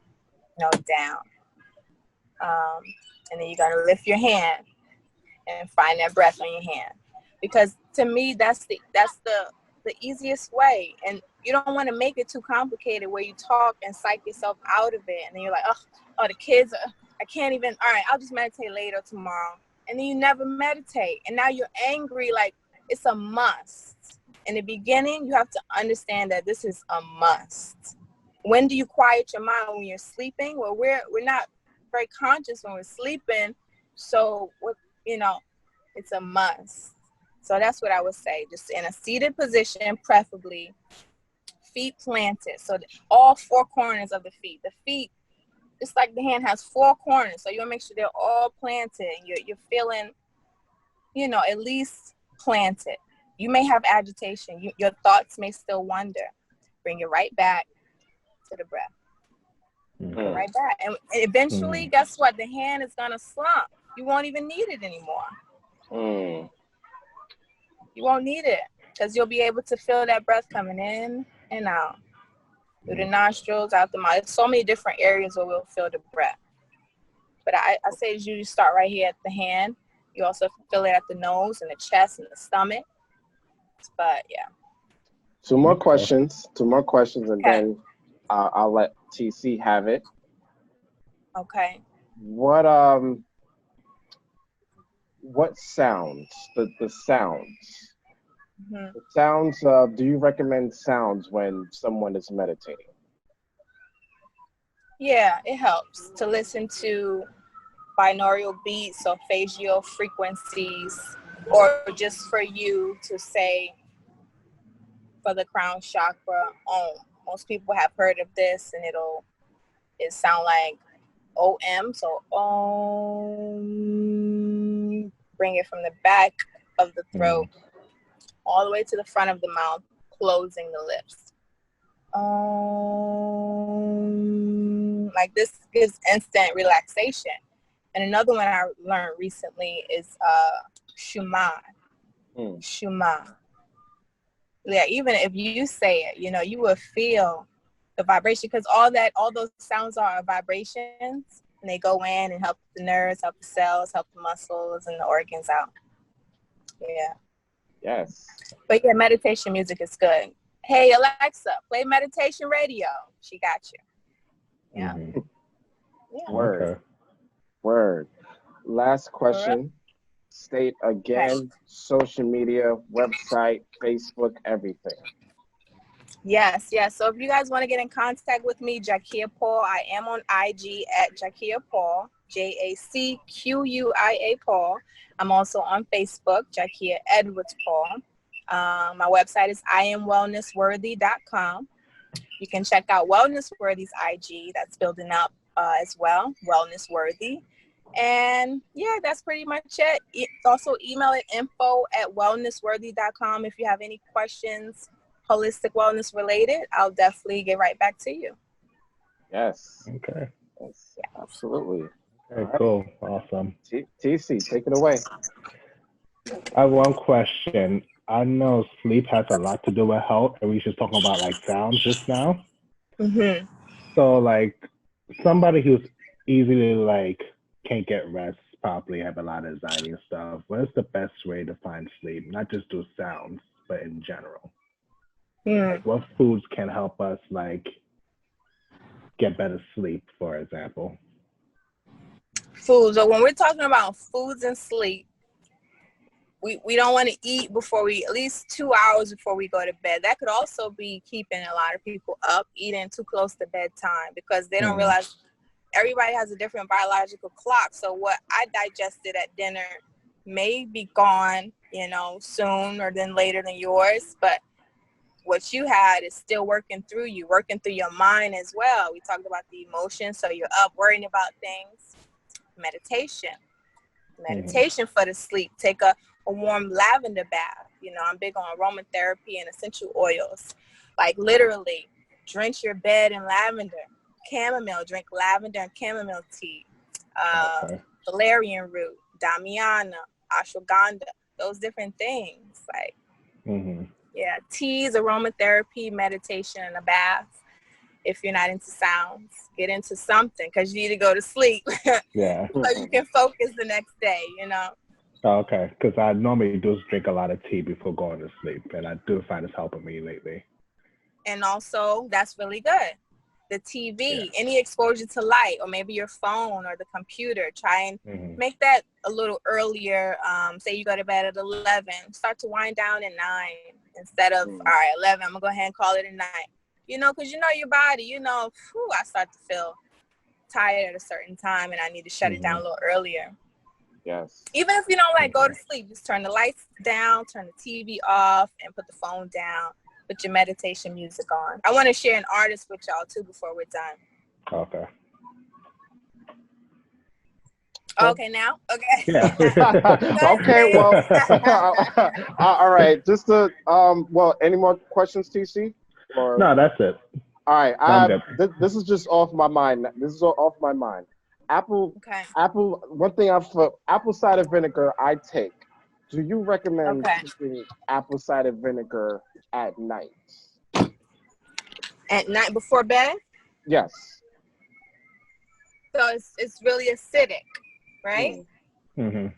down. And then you're gonna lift your hand and find that breath on your hand. Because to me, that's the easiest way. And you don't want to make it too complicated where you talk and psych yourself out of it. And then you're like, oh, the kids, I can't even, all right, I'll just meditate later tomorrow. And then you never meditate. And now you're angry, like it's a must. In the beginning, you have to understand that this is a must. When do you quiet your mind? When you're sleeping? Well, we're not very conscious when we're sleeping. So, it's a must. So that's what I would say. Just in a seated position, preferably, feet planted. So all 4 corners of the feet. The feet, just like the hand has 4 corners. So you want to make sure they're all planted. You're feeling, at least planted. You may have agitation. Your thoughts may still wander. Bring it right back to the breath. Right back. And eventually, guess what? The hand is going to slump. You won't even need it anymore. You won't need it because you'll be able to feel that breath coming in and out through the nostrils, out the mouth. There's so many different areas where we'll feel the breath. But I say you start right here at the hand. You also feel it at the nose and the chest and the stomach. But yeah. Two more questions, and then I'll let TC have it. Okay. What sounds? The sounds. The sounds. Do you recommend sounds when someone is meditating? Yeah, it helps to listen to binaural beats or facial frequencies, or just for you to say for the crown chakra, most people have heard of this, and it sound like OM, so bring it from the back of the throat all the way to the front of the mouth, closing the lips. Like this gives instant relaxation. And another one I learned recently is Shuma. Shuma. Yeah, even if you say it, you will feel the vibration, because all those sounds are vibrations, and they go in and help the nerves, help the cells, help the muscles and the organs out. Yeah. Yes. But yeah, meditation music is good. Hey, Alexa, play meditation radio. She got you. Yeah. Yeah. Word. Last question. State again, social media, website, Facebook, everything. Yes. So if you guys want to get in contact with me, Jacquia Paul, I am on IG at Jacquia Paul, JACQUIA Paul. I'm also on Facebook, Jacquia Edwards Paul. My website is iamwellnessworthy.com. You can check out Wellnessworthy's IG. That's building up as well, Wellnessworthy. And yeah, that's pretty much it. Also email it info@wellnessworthy.com if you have any questions, holistic wellness related. I'll definitely get right back to you. Yes. Okay. Yes, absolutely. Okay, cool. Awesome. TC, take it away. I have one question. I know sleep has a lot to do with health, and we just talking about like sounds just now. So like somebody who's easily like can't get rest properly, have a lot of anxiety and stuff, what is the best way to find sleep? Not just do sounds, but in general. Like what foods can help us like get better sleep, for example? Foods. So when we're talking about foods and sleep, we don't want to eat before at least 2 hours before we go to bed. That could also be keeping a lot of people up, eating too close to bedtime, because they don't realize everybody has a different biological clock. So what I digested at dinner may be gone, sooner than later than yours, but what you had is still working through your mind as well. We talked about the emotions, so you're up worrying about things. Meditation for the sleep. Take a warm lavender bath. I'm big on aromatherapy and essential oils. Like literally drench your bed in lavender. Chamomile, drink lavender and chamomile tea. Valerian root, damiana, ashwagandha, those different things. Like, yeah, teas, aromatherapy, meditation, and a bath. If you're not into sounds, get into something, because you need to go to sleep. Yeah. So you can focus the next day, Okay, because I normally do drink a lot of tea before going to sleep, and I do find it's helping me lately. And also, that's really good. The TV, any exposure to light, or maybe your phone or the computer, try and make that a little earlier. Say you go to bed at 11, start to wind down at 9 instead of, all right, 11, I'm going to go ahead and call it a night. Because your body, I start to feel tired at a certain time and I need to shut it down a little earlier. Yes. Even if you don't go to sleep, just turn the lights down, turn the TV off, and put the phone down. Put your meditation music on. I want to share an artist with y'all too before we're done. Okay. Okay, now? Okay. Yeah. Okay, well, all right. Just any more questions, TC? Or... No, that's it. All right. This is just off my mind. Apple. One thing apple cider vinegar I take. Do you recommend taking apple cider vinegar at night? At night before bed? Yes. So it's really acidic, right? So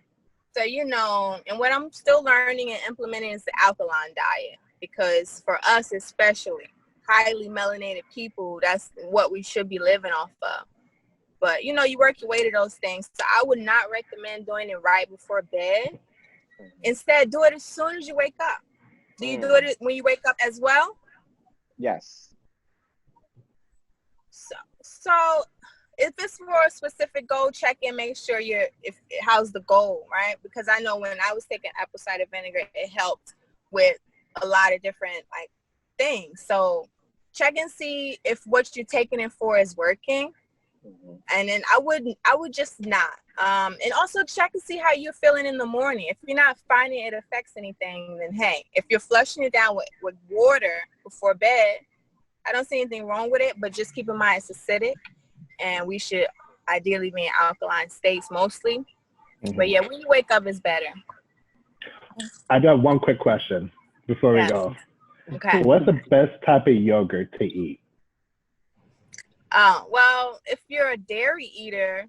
and what I'm still learning and implementing is the alkaline diet, because for us especially, highly melanated people, that's what we should be living off of. But you work your way to those things. So I would not recommend doing it right before bed. Instead, do it as soon as you wake up. Do you do it when you wake up as well? Yes. So if it's for a specific goal, check in, make sure how's the goal, right? Because I know when I was taking apple cider vinegar, it helped with a lot of different like things. So check and see if what you're taking it for is working. And then I would just not. And also check and see how you're feeling in the morning. If you're not finding it affects anything, then hey, if you're flushing it down with water before bed, I don't see anything wrong with it, but just keep in mind it's acidic, and we should ideally be in alkaline states mostly. But yeah, when you wake up, it's better. I do have one quick question before we go. Okay. What's the best type of yogurt to eat? Well, if you're a dairy eater,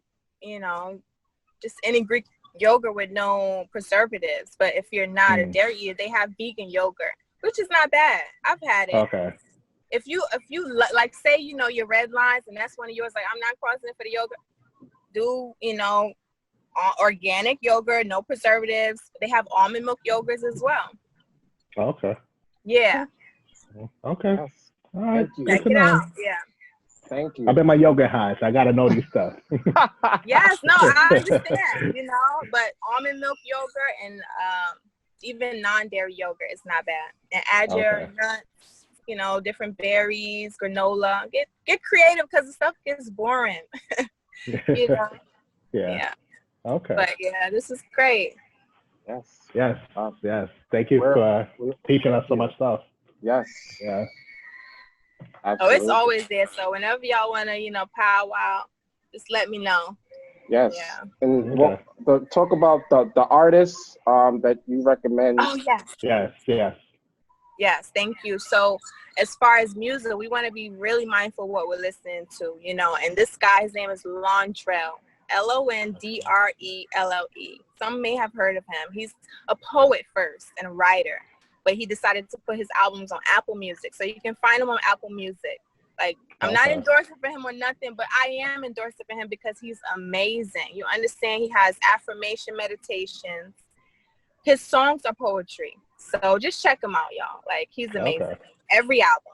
just any Greek yogurt with no preservatives. But if you're not a dairy eater, they have vegan yogurt, which is not bad. I've had it. Okay. If you like, say, your red lines, and that's one of yours, like, I'm not crossing it for the yogurt, do, organic yogurt, no preservatives. They have almond milk yogurts as well. Okay. Yeah. Okay. Yes. All right. Check it out. Yeah. Thank you. I've been my yogurt high, so I gotta know these stuff. Yes, no, I understand, but almond milk yogurt and even non-dairy yogurt is not bad. And add your nuts, different berries, granola. Get creative because the stuff gets boring. Yeah. Okay. But yeah, this is great. Yes. Yes. Thank you for teaching us so much stuff. Yes. Yeah. Absolutely. Oh, it's always there. So whenever y'all want to, powwow, just let me know. Yes. Yeah. And talk about the artists that you recommend. Oh, yes. Yes, thank you. So as far as music, we want to be really mindful of what we're listening to, and this guy's name is Londrelle, Londrelle. Some may have heard of him. He's a poet first and a writer, but he decided to put his albums on Apple Music. So you can find him on Apple Music. Like, I'm not endorsing for him or nothing, but I am endorsing for him because he's amazing. You understand? He has affirmation meditations. His songs are poetry. So just check him out, y'all. Like, he's amazing. Okay. Every album.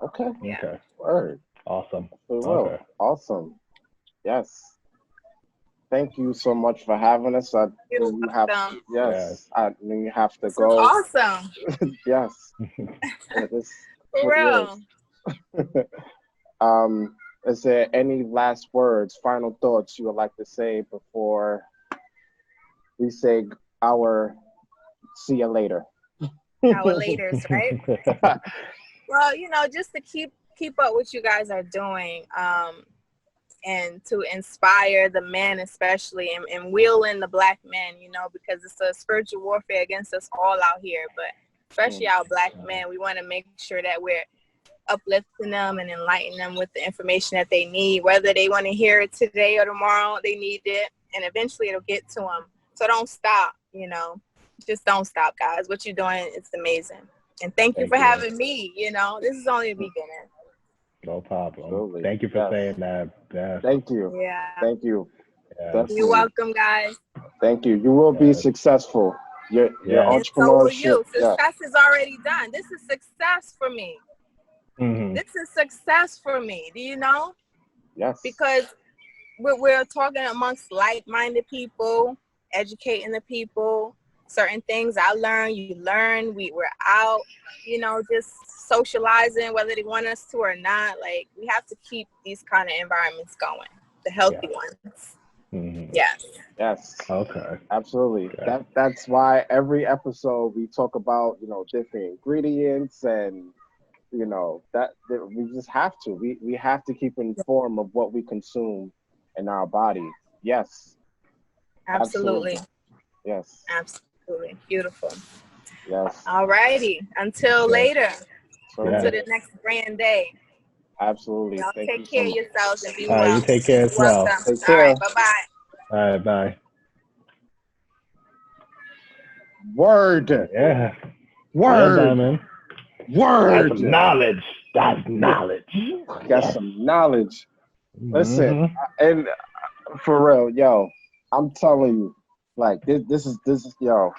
Okay. Yeah. Okay. Word. Awesome. Okay. Awesome. Yes. Thank you so much for having us. You have to, you have to go. Awesome. Yes. For real. Is there any last words, final thoughts you would like to say before we say our see you later? Our laters, right? Well, just to keep up what you guys are doing, and to inspire the men especially, and wheel in the black men, because it's a spiritual warfare against us all out here, but especially our black men. We want to make sure that we're uplifting them and enlightening them with the information that they need, whether they want to hear it today or tomorrow. They need it, and eventually it'll get to them. So don't stop, just don't stop, guys. What you're doing is amazing, and thank you for having me. This is only the beginning. No problem. Absolutely. Thank you for saying that. Yes. Thank you. Yeah. Thank you. Yes. You're welcome, guys. Thank you. You will be successful. Your entrepreneurship. So will you. Success is already done. This is success for me. Mm-hmm. This is success for me. Do you know? Yes. Because we're talking amongst like-minded people, educating the people. Certain things I learn, you learn. We're out, just socializing, whether they want us to or not. Like, we have to keep these kind of environments going, the healthy ones. Mm-hmm. Yes. Okay. Absolutely. Okay. That's why every episode we talk about, different ingredients and, that we just have to. We have to keep informed of what we consume in our body. Yes. Absolutely. Yes. Absolutely. Beautiful. Yes. All righty. Until later. Until the next grand day. Absolutely. Y'all Thank take care of yourselves and be well. well. You take care as well. Take care. All right. Bye-bye. All right. Bye. Word. Yeah. Word. Yeah, Diamond. Word. That's some knowledge. That's knowledge. Got some knowledge. Listen, and for real, yo, I'm telling you, like this is yo,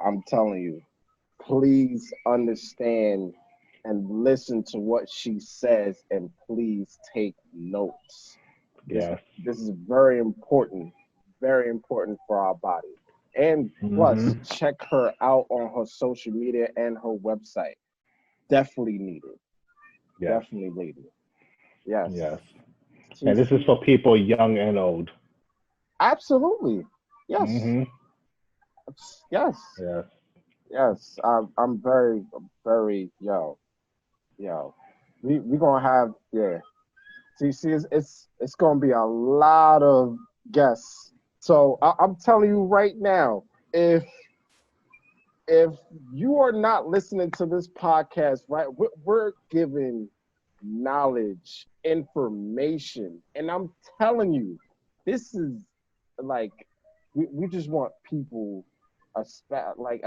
I'm telling you, please understand and listen to what she says and please take notes. This Yes. this is very important for our body. And plus, Mm-hmm. check her out on her social media and her website. Definitely needed. Yes. Definitely needed. Yes. Yes. And this is TC. for people young and old. Absolutely. Yes. Mm-hmm. Yes. Yes. Yes. I'm very yo. We gonna have TC it's gonna be a lot of guests. So I'm telling you right now, if if you are not listening to this podcast, right, we're giving knowledge, information, and I'm telling you, this is like we just want people, like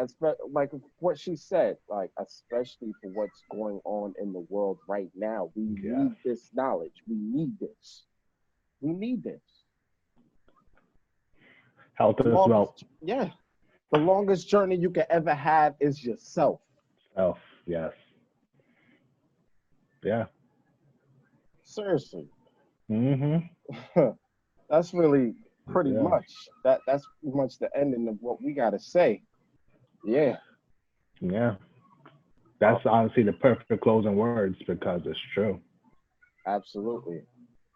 what she said, like especially for what's going on in the world right now. We Yes. need this knowledge. We need this. We need this. Health The as well. longest, yeah, the longest journey you can ever have is yourself. Health. Yes. Yeah. Seriously. Mm-hmm. That's really pretty Yeah. much that's pretty much the ending of what we gotta say. Yeah. Yeah. Oh, That's honestly the perfect closing words because it's true. absolutely.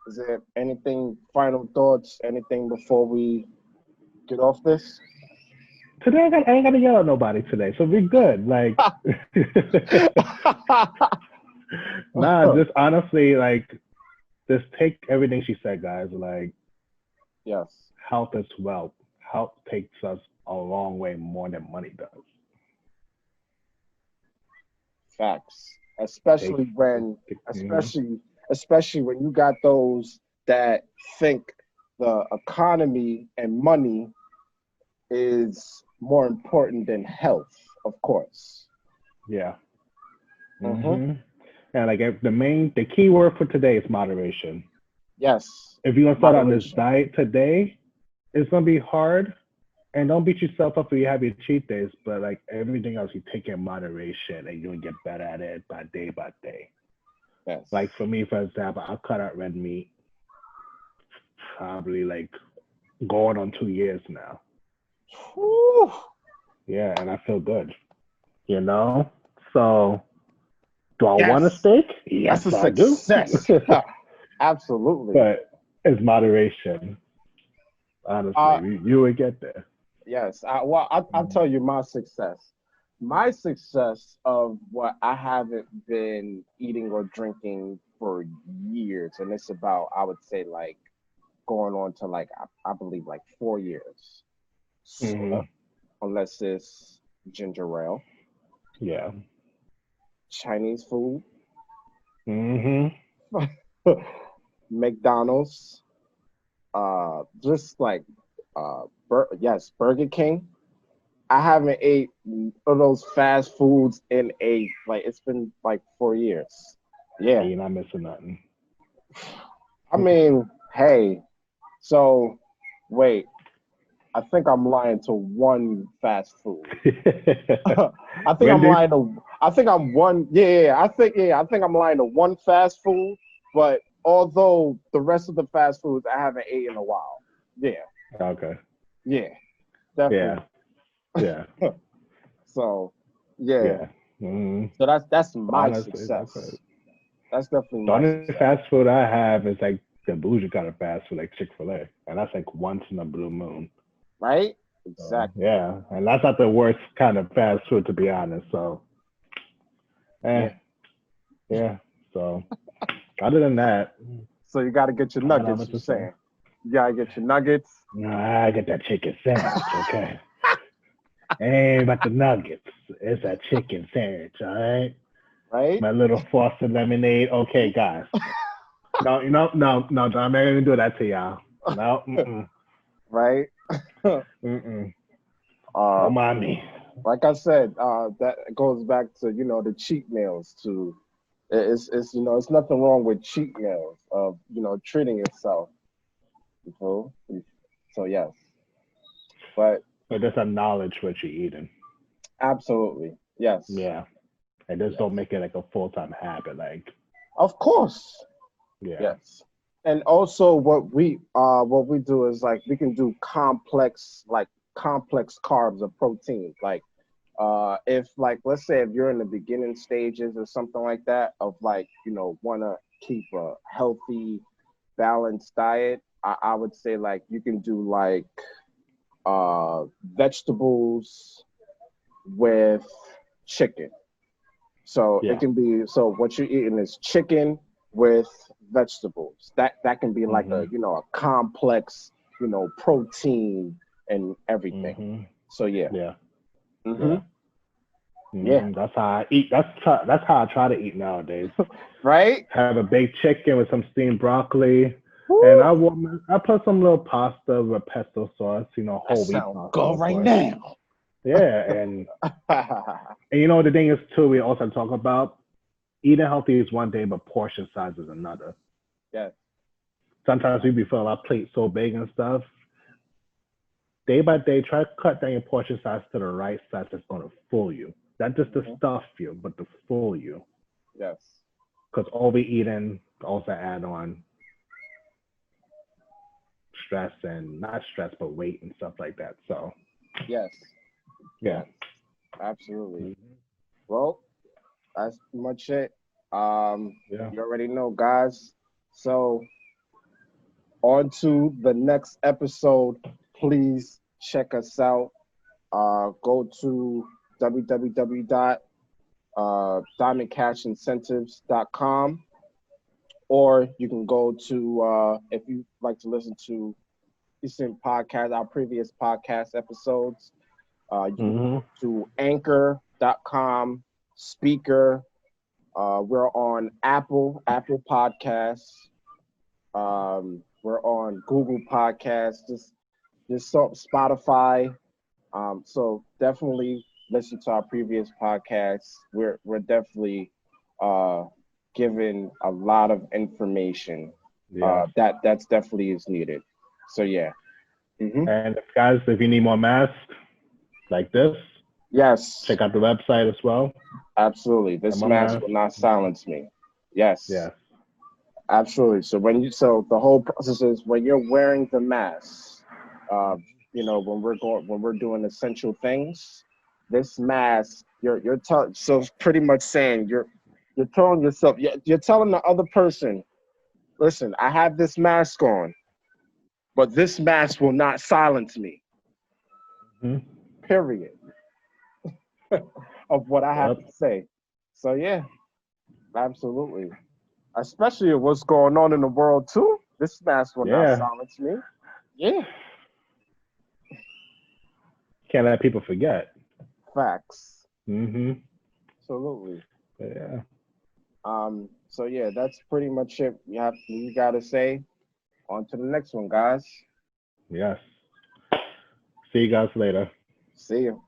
Is there anything final thoughts? Anything before we get off this? Today I ain't gotta yell at nobody today, so we're good. Like, nah, just honestly, like, just take everything she said, guys. Like, Yes. health is wealth. Health takes us a long way more than money does. Facts. Takes, mm-hmm. Especially especially when you got those that think the economy and money is more important than health, of course. Yeah. Mm-hmm. Mm-hmm. And like the key word for today is moderation. Yes. If you're gonna start on this Moderation. diet today, it's gonna be hard. And don't beat yourself up if you have your cheat days, but like everything else, you take in moderation and you'll get better at it by day by day. Like Yes. for me, for example, I'll cut out red meat probably like going on 2 years now. Whew. Yeah, and I feel good, you know? So do I want a Yes. steak? Yes, That's a I do. success. Absolutely. But it's moderation. Honestly, Uh, you would get there. yes. I'll tell you my success. My success of what I haven't been eating or drinking for years, and it's about, I would say, like going on to like, I believe like 4 years. Soda, Hmm. unless it's ginger ale, Yeah. Chinese food, Hmm. McDonald's, just like, yes, Burger King. I haven't ate of those fast foods in it's been like 4 years. Yeah. You're not missing nothing. I mean, hey, so wait, I think I'm lying to one fast food. I think I'm Wendy's? lying to I think I'm one I think I'm lying to one fast food, but although the rest of the fast foods I haven't eaten in a while. Yeah. Okay. Yeah. Yeah. Definitely. Yeah. So yeah. Yeah. Hmm. So that's my Honestly, that's success. it. That's definitely The my only success. fast food I have is like the bougie kind of fast food, like Chick-fil-A. And that's like once in a blue moon. Right? So, Exactly. yeah. And that's not the worst kind of fast food, to be honest. So, eh, Yeah. yeah. So, other than that, So you got to get your I don't have nuggets. much You to say. saying you got to get your nuggets, Nah, I get that chicken sandwich, okay? Ain't about the nuggets. It's a chicken sandwich, all right? right? My little frosted lemonade. Okay, guys. No, no, I'm not gonna do that to y'all. No, Right? mm. uh, Don't mind me. like I said, that goes back to the cheat meals. It's it's nothing wrong with cheat meals of treating yourself. You know? So yes, but But just acknowledge what you're eating. absolutely yes. Yeah. and just don't make it like a full-time habit. Like, Of course. yeah, Yes. And also what we do is like we can do complex carbs or proteins. Like if like let's say if you're in the beginning stages or something like that of like, wanna keep a healthy, balanced diet, I would say like you can do like vegetables with chicken. So it yeah, can be so what you're eating is chicken with vegetables. That can be like mm-hmm. a complex, protein and everything. Mm-hmm. So yeah. Yeah, Mm-hmm. yeah. Yeah. Mm-hmm. That's how I eat. That's how I try to eat nowadays. Right? Have a baked chicken with some steamed broccoli, and Woo! I put some little pasta with pesto sauce, That whole wheat sounds pasta, good of right course. now. Yeah, and the thing is too, we also talk about eating healthy is one day, but portion size is another. Yes. Sometimes we be feeling our plate so big and stuff. Day by day, try to cut down your portion size to the right size that's going to full you. Not just to Mhm. stuff you, but to full you. Yes. Because all we eating also add on stress and not stress, but weight and stuff like that. So, Yes. yeah. Yes. Absolutely. Mm-hmm. Well, that's pretty much it. Yeah. You already know, guys. So on to the next episode. Please check us out. Go to www.diamondcashincentives.com, or you can go to if you like to listen to recent podcast, our previous podcast episodes. You can Mm-hmm. go to anchor.com, speaker. We're on Apple Podcasts. We're on Google Podcasts, just Spotify. So definitely listen to our previous podcasts. We're definitely giving a lot of information Yeah. that's definitely is needed. So yeah. Mm-hmm. And guys, if you need more masks like this, Yes, check out the website as well. absolutely. And This my mask mask. will not silence me. Yes. Yes. Absolutely. So the whole process is when you're wearing the mask, uh, when we're doing essential things, this mask, so it's pretty much saying you're telling yourself, you're telling the other person, listen, I have this mask on, but this mask will not silence me. Mm-hmm. Period. Of what I have Yep. to say. So yeah, absolutely. Especially with what's going on in the world too. This mask will not Yeah. silence me. Yeah. Can't let people forget. Facts. Mm-hmm. Absolutely. Yeah. So yeah, that's pretty much it. You gotta say. On to the next one, guys. Yes. See you guys later. See you.